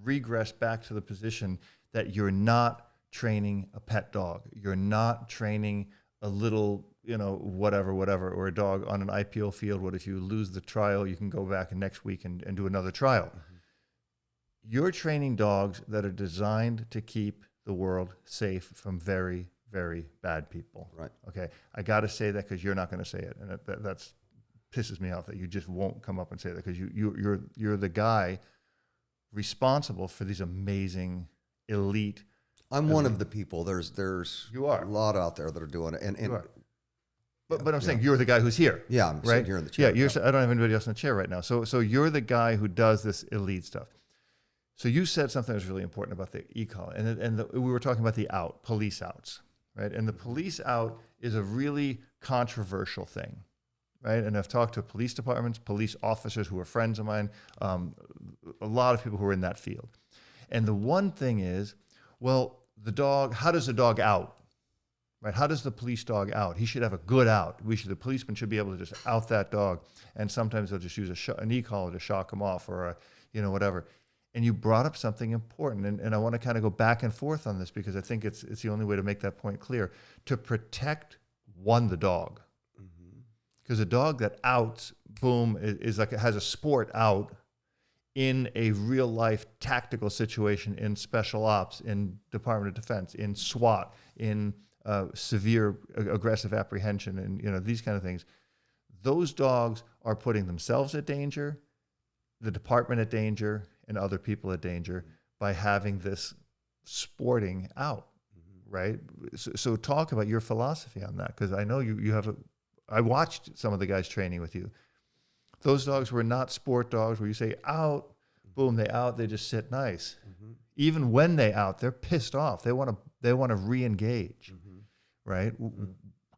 regress back to the position that you're not training a pet dog. You're not training a little, whatever, or a dog on an IPO field. What if you lose the trial? You can go back next week and do another trial. Mm-hmm. You're training dogs that are designed to keep the world safe from very, very bad people. Right. Okay. I got to say that because you're not going to say it. And that's pisses me off that you just won't come up and say that, because you're the guy responsible for these amazing elite. I'm one of the people. There's you are a lot out there that are doing it, and but I'm saying you're the guy who's here. Yeah, I'm sitting here in the chair. Yeah, I don't have anybody else in the chair right now. So you're the guy who does this elite stuff. So you said something that was really important about the e-collar, and we were talking about the police outs, right? And the police out is a really controversial thing. Right, and I've talked to police departments, police officers who are friends of mine, a lot of people who are in that field. And the one thing is, well, the dog, how does the dog out? Right? How does the police dog out? He should have a good out. The policeman should be able to just out that dog. And sometimes they'll just use an e-collar to shock him off, or whatever. And you brought up something important, and I want to kind of go back and forth on this, because I think it's the only way to make that point clear. To protect the dog. Because a dog that outs, boom, is like it has a sport out in a real life tactical situation, in special ops, in Department of Defense, in SWAT, in severe aggressive apprehension, and these kind of things. Those dogs are putting themselves at danger, the department at danger, and other people at danger by having this sporting out, right? So talk about your philosophy on that, because I know you have I watched some of the guys training with you. Those dogs were not sport dogs where you say out, boom, they out, they just sit nice. Mm-hmm. Even when they out, they're pissed off. They want to re-engage, right? Mm-hmm.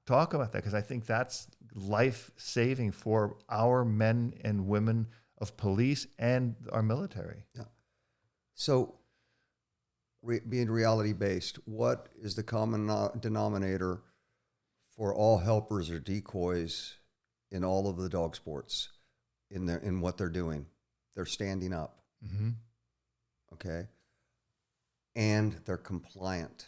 Talk about that, because I think that's life-saving for our men and women of police and our military. Yeah. So being reality-based, what is the common denominator for all helpers or decoys in all of the dog sports, in what they're doing? They're standing up. Mm-hmm. Okay. And they're compliant.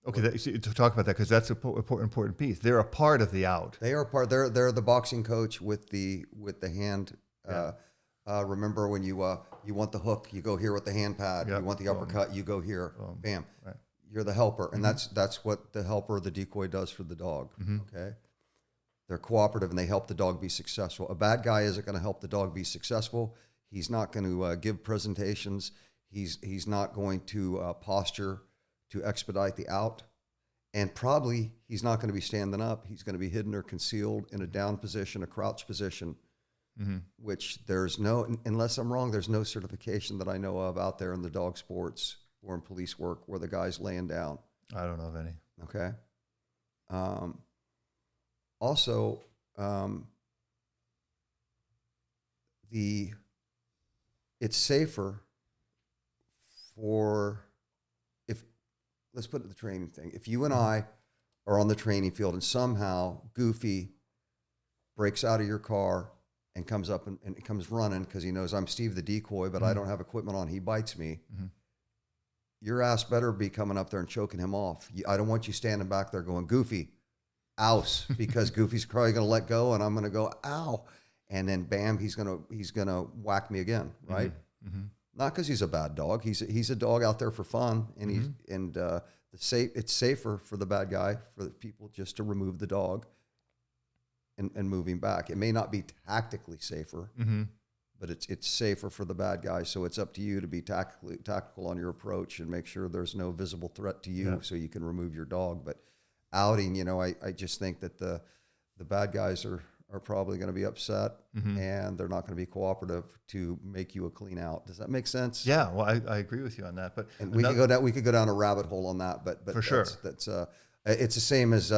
Okay, to talk about that, because that's an important piece. They're a part of the out. They are part. They're the boxing coach with the hand Remember when you want the hook, you go here with the hand pad. Yep. You want the uppercut, you go here. Bam. Right. You're the helper, and that's what the helper, the decoy, does for the dog. Okay, they're cooperative and they help the dog be successful. A bad guy isn't going to help the dog be successful. He's not going to give presentations. He's not going to posture to expedite the out, and probably he's not going to be standing up. He's going to be hidden or concealed in a down position, a crouch position, which there's no, unless I'm wrong, there's no certification that I know of out there in the dog sports or in police work where the guy's laying down. I don't know of any. Okay. Also, it's safer for, if, let's put it the training thing. If you and I are on the training field and somehow Goofy breaks out of your car and comes up and comes running because he knows I'm Steve the decoy, but I don't have equipment on, he bites me. Your ass better be coming up there and choking him off. I don't want you standing back there going, Goofy, ouse, because Goofy's probably going to let go and I'm going to go, ow. And then bam, he's going to whack me again, right? Not because he's a bad dog. He's a dog out there for fun, and it's safer for the bad guy, for the people, just to remove the dog and move him back. It may not be tactically safer, but it's safer for the bad guy. So it's up to you to be tactical on your approach and make sure there's no visible threat to you, so you can remove your dog. But outing, I just think that the bad guys are probably going to be upset, and they're not going to be cooperative to make you a clean out. Does that make sense? Yeah, well, I agree with you on that. But and we could go down a rabbit hole on that. But for sure, that's it's the same as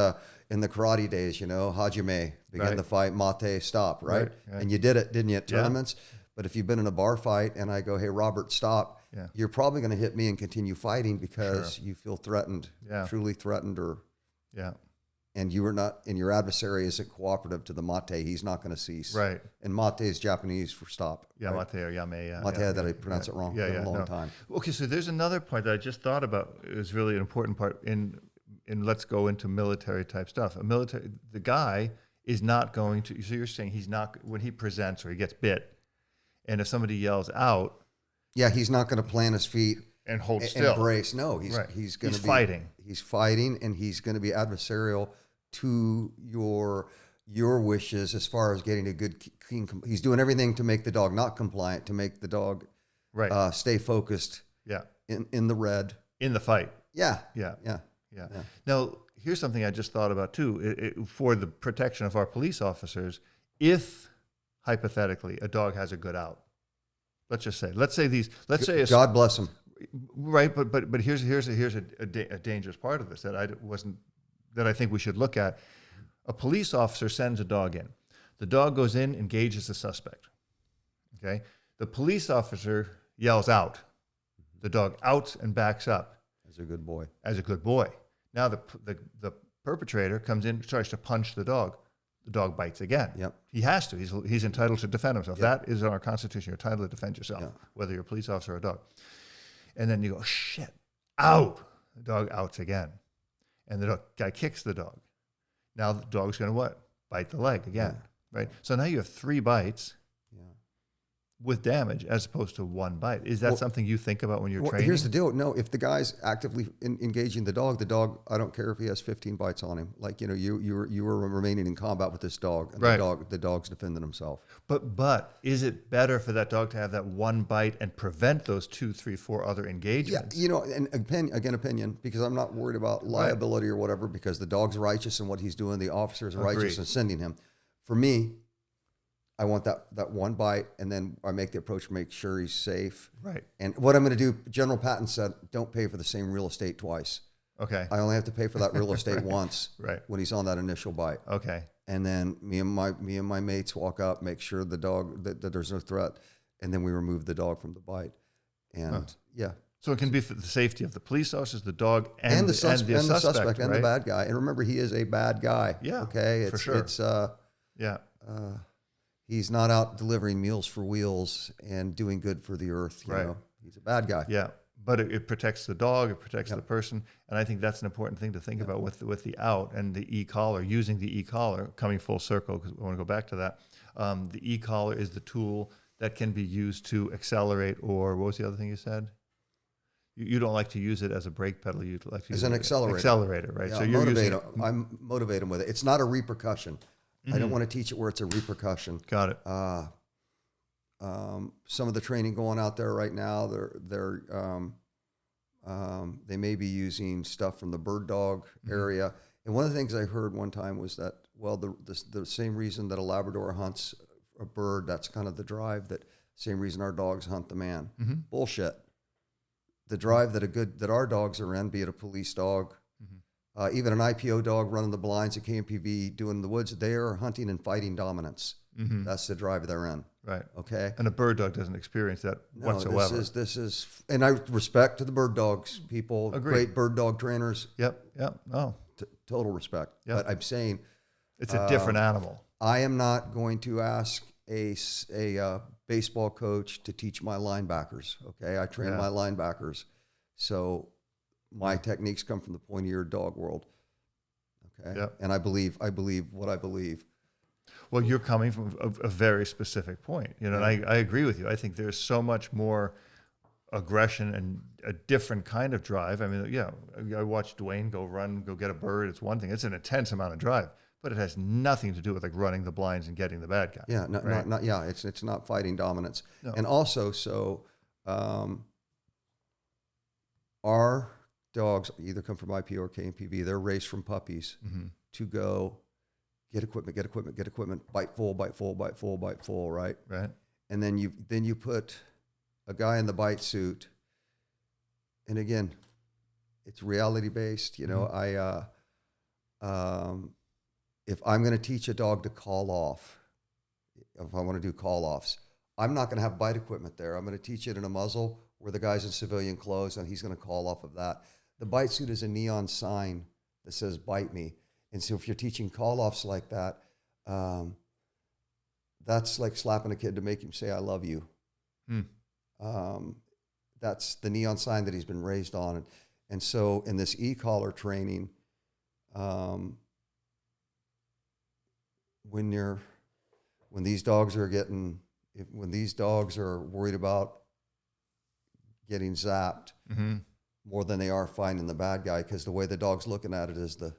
in the karate days. Hajime, begin the fight, mate, stop, right? And you did it, didn't you, at tournaments? But if you've been in a bar fight and I go, hey, Robert, stop, you're probably going to hit me and continue fighting because you feel threatened, truly threatened, or and you are not, and your adversary isn't cooperative to the mate, he's not going to cease. Right. And mate is Japanese for stop. Yeah, right? Mate or yame. Mate, that I pronounce it wrong for a long time. Okay, so there's another point that I just thought about. It was really an important part in let's go into military type stuff. The guy is not going to, so you're saying he's not, when he presents or he gets bit, and if somebody yells out. Yeah, he's not going to plant his feet. And hold still. And brace. No, he's going to be fighting. He's fighting, and he's going to be adversarial to your wishes as far as getting a good clean. He's doing everything to make the dog not compliant, to make the dog stay focused. Yeah. In the red. In the fight. Yeah. Yeah. Now, here's something I just thought about too. For the protection of our police officers, if hypothetically a dog has a good out, let's say God bless him. Right, but here's a dangerous part of this that I think we should look at. A police officer sends a dog in. The dog goes in, engages the suspect. Okay, the police officer yells out. The dog outs and backs up. As a good boy. Now the perpetrator comes in, tries to punch the dog. The dog bites again. Yep. He has to. He's entitled to defend himself. Yep. That is in our Constitution. You're entitled to defend yourself, whether you're a police officer or a dog. And then you go, shit, out. The dog outs again. And the guy kicks the dog. Now the dog's going to what? Bite the leg again, right? So now you have 3 bites with damage as opposed to 1 bite. Is that something you think about when you're training? Here's the deal. No, if the guy's actively engaging the dog, I don't care if he has 15 bites on him. Like, you were remaining in combat with this dog, and the dog's defending himself. But is it better for that dog to have that 1 bite and prevent those 2, 3, 4 other engagements? Yeah, and opinion, because I'm not worried about liability or whatever, because the dog's righteous in what he's doing. The officer's righteous in sending him. For me, I want that 1 bite, and then I make the approach to make sure he's safe. Right. And what I'm going to do, General Patton said, don't pay for the same real estate twice. Okay. I only have to pay for that real estate once. Right. When he's on that initial bite. Okay. And then me and my mates walk up, make sure the dog that there's no threat, and then we remove the dog from the bite. And So it can be for the safety of the police officers, the dog, and the suspect, and the bad guy. And remember, he is a bad guy. Yeah. Okay. For sure. He's not out delivering Meals for Wheels and doing good for the earth. You know, he's a bad guy. Yeah, but it protects the dog, it protects the person, and I think that's an important thing to think about with the out and the e-collar. Using the e-collar, coming full circle, because I want to go back to that. The e-collar is the tool that can be used to accelerate, or what was the other thing you said? You don't like to use it as a brake pedal. You like to use as an accelerator. Accelerator, right? Yeah, So you're using it. I motivate them with it. It's not a repercussion. Mm-hmm. I don't want to teach it where it's a repercussion. Got it. Some of the training going out there right now, they may be using stuff from the bird dog area. And one of the things I heard one time was that, well, the same reason that a Labrador hunts a bird, that's kind of the drive, that same reason our dogs hunt the man. Mm-hmm. Bullshit. The drive that our dogs are in, be it a police dog, even an IPO dog running the blinds at KMPV doing the woods, they are hunting and fighting dominance. Mm-hmm. That's the drive they're in. Right. Okay. And a bird dog doesn't experience that whatsoever. This is, and I respect to the bird dogs people, Agreed. Great bird dog trainers. Yep. No. Total respect. Yep. But I'm saying it's a different animal. I am not going to ask a baseball coach to teach my linebackers. Okay. I train my linebackers. So my techniques come from the pointy-eared dog world. Okay. Yep. And I believe what I believe. Well, you're coming from a very specific point, and I agree with you. I think there's so much more aggression and a different kind of drive. I mean, I watched Dwayne go get a bird. It's one thing. It's an intense amount of drive, but it has nothing to do with like running the blinds and getting the bad guy. Yeah, right? It's not fighting dominance. No. And also, so our dogs either come from IP or KMPV. They're raised from puppies to go get equipment, bite full, right? Right. And then you put a guy in the bite suit, and again, it's reality based. If I'm going to teach a dog to call off, if I want to do call offs, I'm not going to have bite equipment there. I'm going to teach it in a muzzle where the guy's in civilian clothes, and he's going to call off of that. The bite suit is a neon sign that says "bite me." And so if you're teaching call-offs like that, that's like slapping a kid to make him say, "I love you." That's the neon sign that he's been raised on. And so in this e-collar training, when these dogs are worried about getting zapped more than they are finding the bad guy, because the way the dog's looking at it is the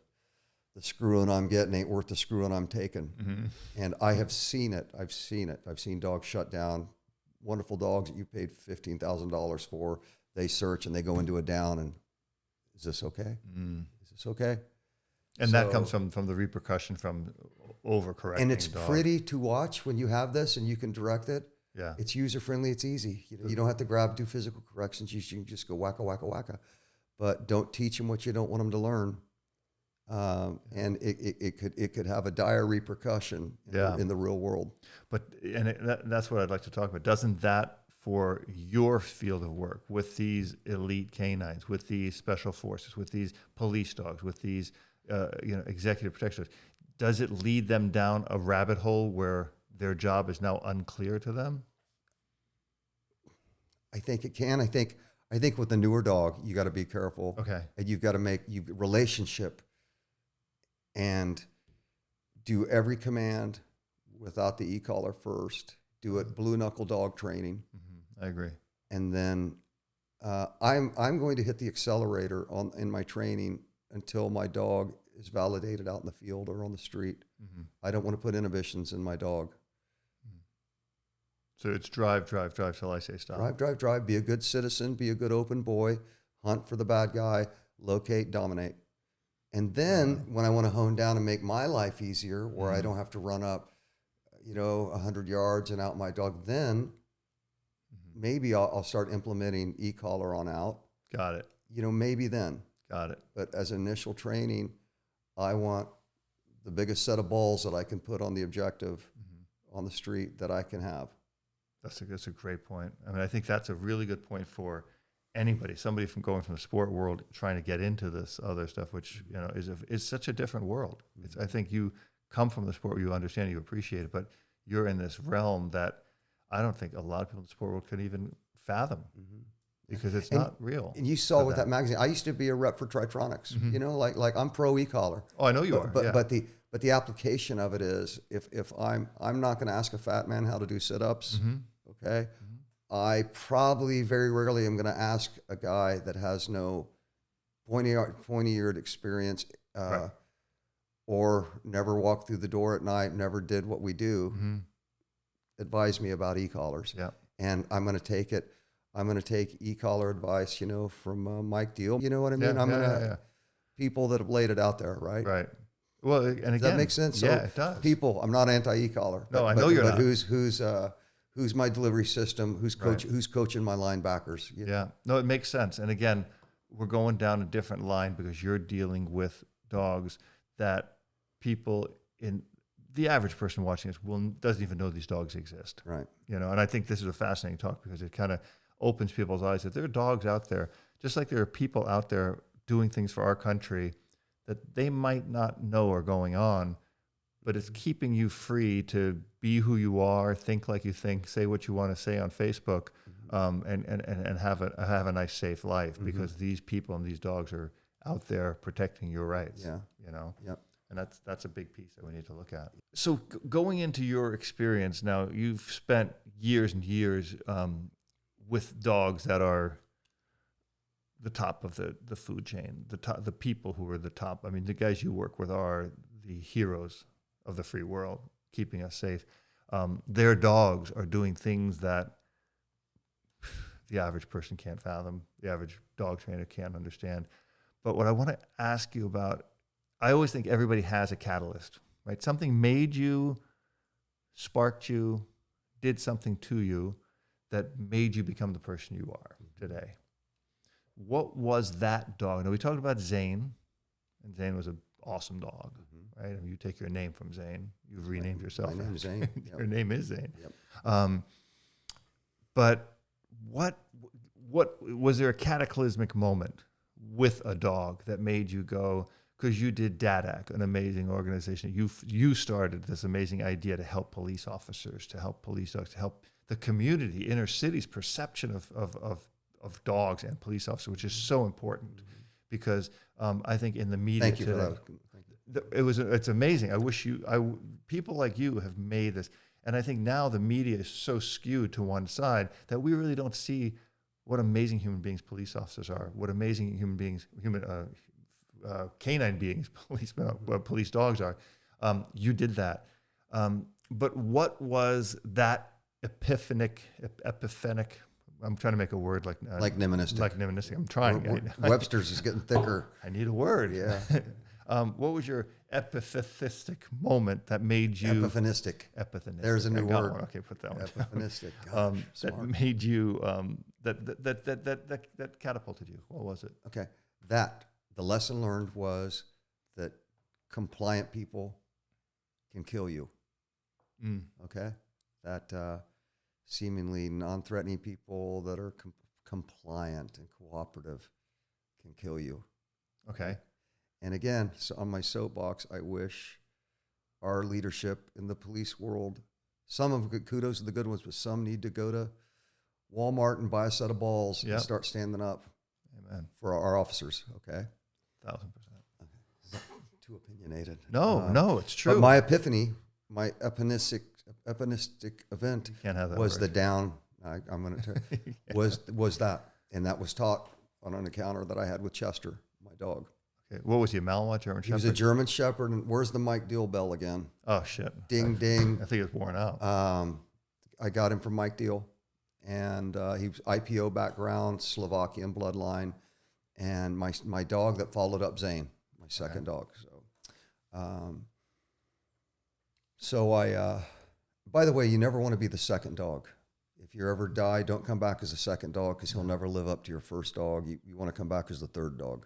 screwing I'm getting ain't worth the screwing I'm taking. And I have seen it. I've seen dogs shut down, wonderful dogs that you paid $15,000 for. They search and they go into a down, and is this okay? Is this okay? And that comes from the repercussion from overcorrecting. And it's pretty to watch when you have this and you can direct it. Yeah. It's user-friendly. It's easy. You don't have to do physical corrections. You can just go wacka, wacka, wacka. But don't teach them what you don't want them to learn. And it could have a dire repercussion in the real world. But that's what I'd like to talk about. Doesn't that, for your field of work with these elite canines, with these special forces, with these police dogs, with these executive protection dogs, does it lead them down a rabbit hole where their job is now unclear to them? I think it can. I think with the newer dog, you got to be careful. Okay. And you've got to make relationship and do every command without the e-collar first. Do it blue knuckle dog training. I agree. And then I'm going to hit the accelerator in my training until my dog is validated out in the field or on the street. I don't want to put inhibitions in my dog. So it's drive till I say stop. Drive. Be a good citizen. Be a good open boy. Hunt for the bad guy. Locate, dominate. And then when I want to hone down and make my life easier, where I don't have to run up, 100 yards and out my dog, then maybe I'll start implementing e-collar on out. Got it. Maybe then. Got it. But as initial training, I want the biggest set of balls that I can put on the objective on the street that I can have. That's a great point. I mean, I think that's a really good point for anybody, somebody going from the sport world trying to get into this other stuff, which is such a different world. I think you come from the sport, you understand, you appreciate it, but you're in this realm that I don't think a lot of people in the sport world could even fathom because it's not real. And you saw with that magazine, I used to be a rep for Tritronics. Like I'm pro e-collar. Oh, I know you are. But the application of it is if I'm not going to ask a fat man how to do sit-ups. Okay. I probably very rarely am going to ask a guy that has no pointy-eared experience or never walked through the door at night, never did what we do, advise me about e-collars. Yeah. And I'm going to take it. I'm going to take e-collar advice, you know, from Mike Diehl. You know what I mean? People that have laid it out there, right? Right. Well, and again, does that make sense? Yeah, so it does. People, I'm not anti e-collar. No, I know you're not. But who's my delivery system? Who's coaching my linebackers? Yeah. No, it makes sense. And again, we're going down a different line because you're dealing with dogs that people in the average person watching this doesn't even know these dogs exist. Right. You know, and I think this is a fascinating talk because it kind of opens people's eyes that there are dogs out there, just like there are people out there doing things for our country that they might not know are going on, but it's keeping you free to be who you are, think like you think, say what you want to say on Facebook, and have a nice, safe life because these people and these dogs are out there protecting your rights. Yeah. You know? Yep. And that's a big piece that we need to look at. So going into your experience now, you've spent years and years with dogs that are the top of the food chain, the people who are the top. I mean, the guys you work with are the heroes of the free world, keeping us safe. Their dogs are doing things that the average person can't fathom, the average dog trainer can't understand. But what I want to ask you about, I always think everybody has a catalyst, right? Something made you, sparked you, did something to you that made you become the person you are today. What was that dog? Now, we talked about Zane, and Zane was an awesome dog, right? I mean, you take your name from Zane. You've renamed yourself. My name's Zane. Your name is Zane. Yep. But what was there a cataclysmic moment with a dog that made you go, because you did DADAC, an amazing organization. You started this amazing idea to help police officers, to help police dogs, to help the community, inner cities' perception of dogs and police officers, which is so important because I think in the media Thank you today, for that. It's amazing. I wish people like you have made this, and I think now the media is so skewed to one side that we really don't see what amazing human beings police officers are, what amazing human beings, canine beings, police dogs are. You did that. But what was that epiphanic, I'm trying to make a word like Niministic. Like Niministic. I'm trying. Webster's is getting thicker. I need a word. Yeah. What was your epiphanistic moment that made you... Epiphanistic. There's a new word. Okay, put that one Epiphanistic. that made you, that catapulted you. What was it? Okay. The lesson learned was that compliant people can kill you. Okay? That seemingly non-threatening people that are compliant and cooperative can kill you. Okay. And again, so on my soapbox, I wish our leadership in the police world, some of kudos to the good ones, but some need to go to Walmart and buy a set of balls and start standing up. Amen. For our officers, okay? 1,000%. Okay. Too opinionated. No, it's true. But my epiphany, my epinistic event was the down. I'm going to was that, and that was taught on an encounter that I had with Chester, my dog. Okay. What was he, a Malinois, German Shepherd? He was a German Shepherd, and where's the Mike Diehl bell again? Oh shit! Ding ding. I think it's worn out. I got him from Mike Diehl, and he was IPO background, Slovakian bloodline, and my dog that followed up Zane, my second dog. So I. By the way, you never want to be the second dog. If you ever die, don't come back as a second dog because he'll never live up to your first dog. You want to come back as the third dog.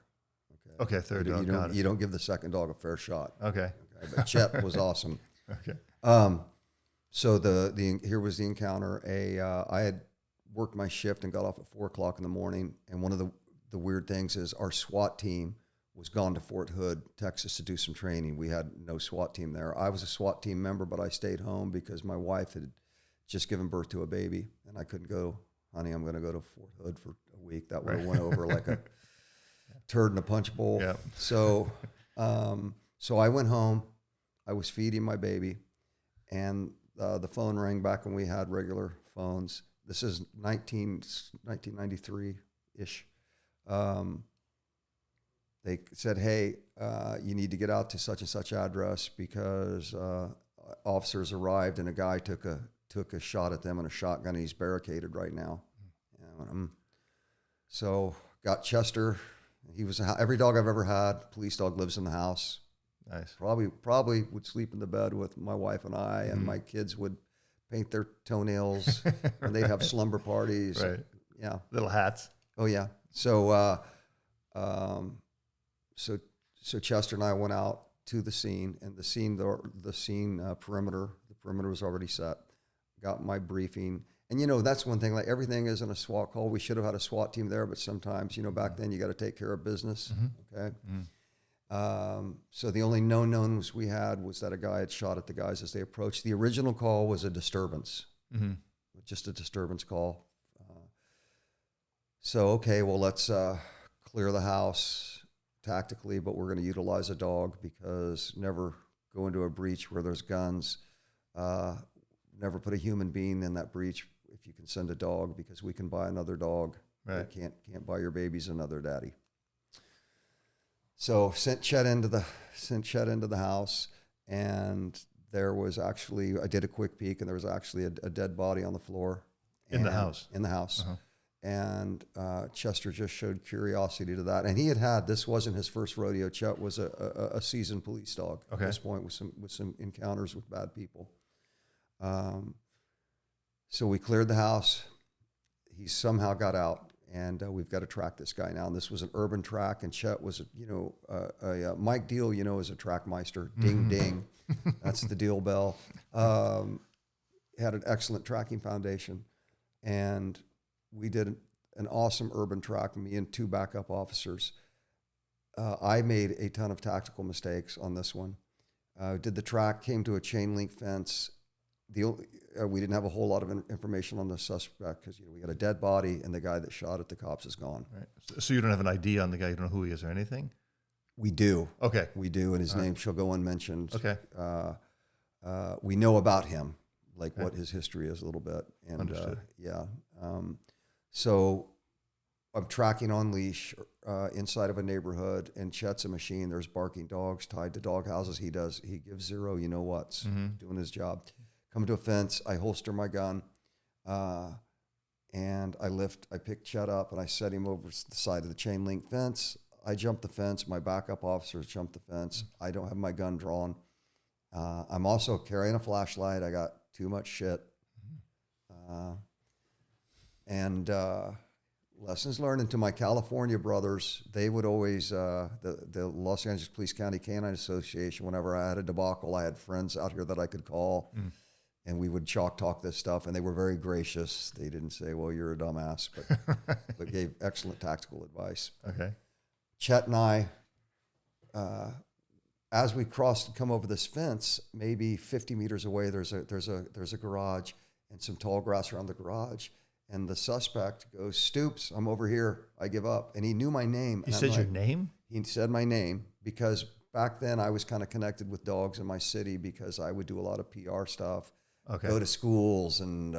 Okay, third dog. You don't give the second dog a fair shot. Okay. But Chet was awesome. Okay. So here was the encounter. I had worked my shift and got off at 4:00 in the morning. And one of the weird things is our SWAT team was gone to Fort Hood, Texas to do some training. We had no SWAT team there. I was a SWAT team member, but I stayed home because my wife had just given birth to a baby and I couldn't go, honey, I'm going to go to Fort Hood for a week. That would have went over like a turd in a punch bowl. Yep. So I went home. I was feeding my baby, and the phone rang back when we had regular phones. This is 1993-ish. They said, hey, you need to get out to such and such address because officers arrived and a guy took a shot at them in a shotgun and he's barricaded right now. So got Chester. He was every dog I've ever had. Police dog lives in the house. Nice. Probably would sleep in the bed with my wife and I, and my kids would paint their toenails and they'd have slumber parties. Right. Yeah. Little hats. Oh yeah. So so Chester and I went out to the scene, and the perimeter was already set. Got my briefing. And, that's one thing, like everything isn't a SWAT call. We should have had a SWAT team there, but sometimes, back then you got to take care of business. Okay. So the only known knowns we had was that a guy had shot at the guys as they approached. The original call was a disturbance, just a disturbance call. So, okay, well, let's clear the house tactically, but we're going to utilize a dog because never go into a breach where there's guns. Never put a human being in that breach if you can send a dog, because we can buy another dog. Right. You can't buy your babies another daddy. So sent Chet into the house, and there was actually, I did a quick peek, and there was actually a dead body on the floor. In the house? In the house. Uh-huh. And Chester just showed curiosity to that. And this wasn't his first rodeo. Chet was a seasoned police dog at this point with some encounters with bad people. So we cleared the house. He somehow got out, and we've got to track this guy now. And this was an urban track, and Chet was, Mike Diehl, is a track meister. Ding, ding. That's the Diehl bell. Had an excellent tracking foundation. And we did an awesome urban track, me and two backup officers. I made a ton of tactical mistakes on this one. Did the track, came to a chain link fence. We didn't have a whole lot of information on the suspect because we got a dead body, and the guy that shot at the cops is gone. Right. So you don't have an ID on the guy. You don't know who he is or anything? We do. Okay. We do, and his name shall go unmentioned. Okay. We know about him, like what his history is a little bit. And understood. So I'm tracking on leash inside of a neighborhood, and Chet's a machine. There's barking dogs tied to dog houses. He gives zero you-know-whats, doing his job. Come to a fence, I holster my gun, and I pick Chet up, and I set him over the side of the chain link fence. I jump the fence. My backup officers jump the fence. I don't have my gun drawn. I'm also carrying a flashlight. I got too much shit. And lessons learned. And to my California brothers, they would always, the Los Angeles Police County Canine Association, whenever I had a debacle, I had friends out here that I could call, and we would chalk talk this stuff, and they were very gracious. They didn't say, well, you're a dumbass, but gave excellent tactical advice. Okay. Chet and I, as we come over this fence, maybe 50 meters away, there's a garage and some tall grass around the garage. And the suspect goes, Stoops, I'm over here. I give up. And he knew my name. He said your name? He said my name because back then I was kind of connected with dogs in my city because I would do a lot of PR stuff, go to schools. And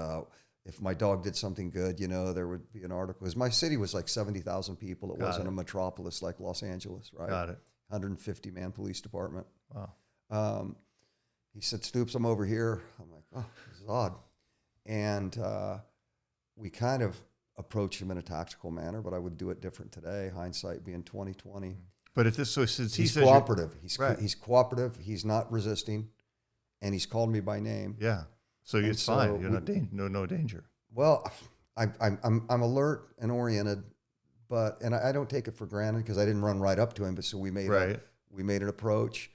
if my dog did something good, there would be an article. Because my city was like 70,000 people. It wasn't a metropolis like Los Angeles, right? Got it. 150-man police department. Wow. He said, Stoops, I'm over here. I'm like, oh, this is odd. And we kind of approached him in a tactical manner, but I would do it different today, hindsight being 20/20. But since he's cooperative, he's cooperative, he's not resisting, and he's called me by name. Yeah, so it's fine. You're not no danger. Well, I'm alert and oriented, and I don't take it for granted because I didn't run right up to him. But so we made an approach,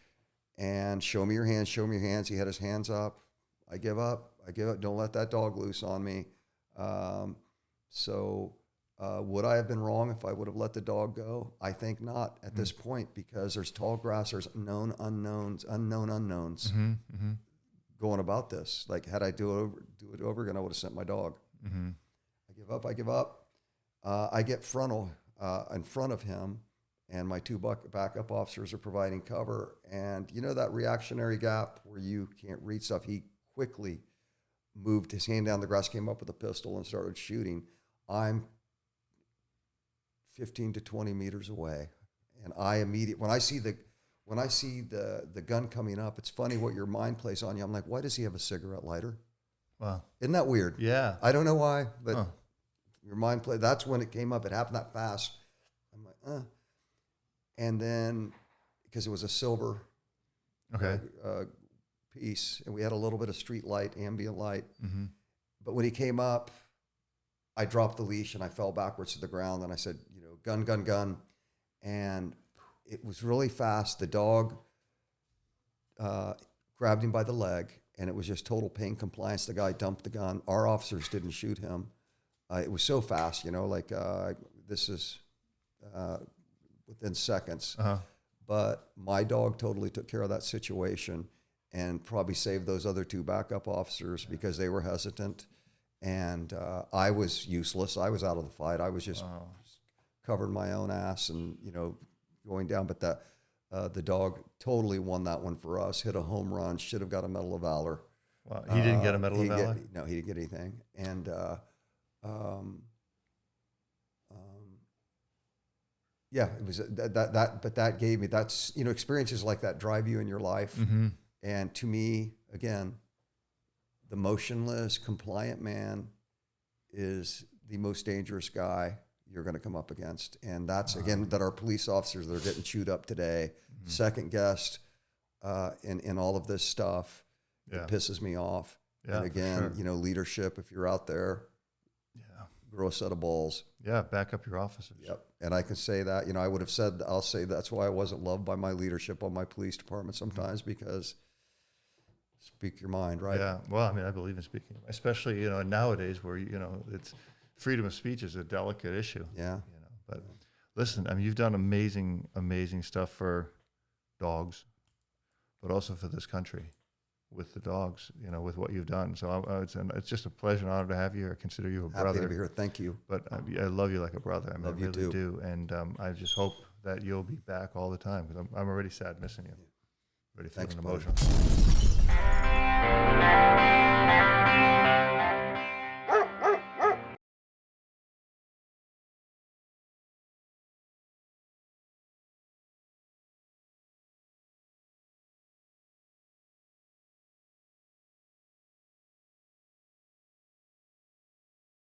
and show me your hands. He had his hands up. I give up. Don't let that dog loose on me. Would I have been wrong if I would have let the dog go? I think not at this point, because there's tall grass, there's known unknowns going about this. Like, had I do it over again, I would have sent my dog. I give up. I get frontal in front of him, and my two backup officers are providing cover. And that reactionary gap where you can't read stuff, he quickly moved his hand down the grass, came up with a pistol and started shooting. I'm 15 to 20 meters away. And when I see the gun coming up, it's funny what your mind plays on you. I'm like, why does he have a cigarette lighter? Wow. Isn't that weird? Yeah. I don't know why, but your mind play. That's when it came up. It happened that fast. I'm like, And then, because it was a silver piece, and we had a little bit of street light, ambient light. Mm-hmm. But when he came up, I dropped the leash and I fell backwards to the ground. And I said, gun, gun, gun. And it was really fast. The dog grabbed him by the leg, and it was just total pain compliance. The guy dumped the gun. Our officers didn't shoot him. It was so fast, this is within seconds. Uh-huh. But my dog totally took care of that situation and probably saved those other 2 backup officers because they were hesitant. And I was useless. I was out of the fight. I was just covering my own ass and, going down. But the dog totally won that one for us, hit a home run, should have got a Medal of Valor. Wow. He didn't get a Medal of Valor? No, he didn't get anything. And it was but that gave me, that's, experiences like that drive you in your life. Mm-hmm. And to me, again, the motionless, compliant man is the most dangerous guy you're going to come up against. And that's, again, that our police officers that are getting chewed up today, second guessed in all of this stuff. It pisses me off. Yeah, and again, leadership, if you're out there, grow a set of balls. Yeah, back up your officers. Yep. And I can say that, I would have said, I'll say that's why I wasn't loved by my leadership on my police department sometimes, because speak your mind, right? Yeah. Well, I mean, I believe in speaking, especially, nowadays where, it's freedom of speech is a delicate issue. Yeah. But listen, I mean, you've done amazing, amazing stuff for dogs, but also for this country with the dogs, with what you've done. So it's just a pleasure and honor to have you here. I consider you a brother. Happy to be here. Thank you. But I love you like a brother. I mean, love you really too. do. And I just hope that you'll be back all the time, because I'm already sad missing you. Already feeling emotional.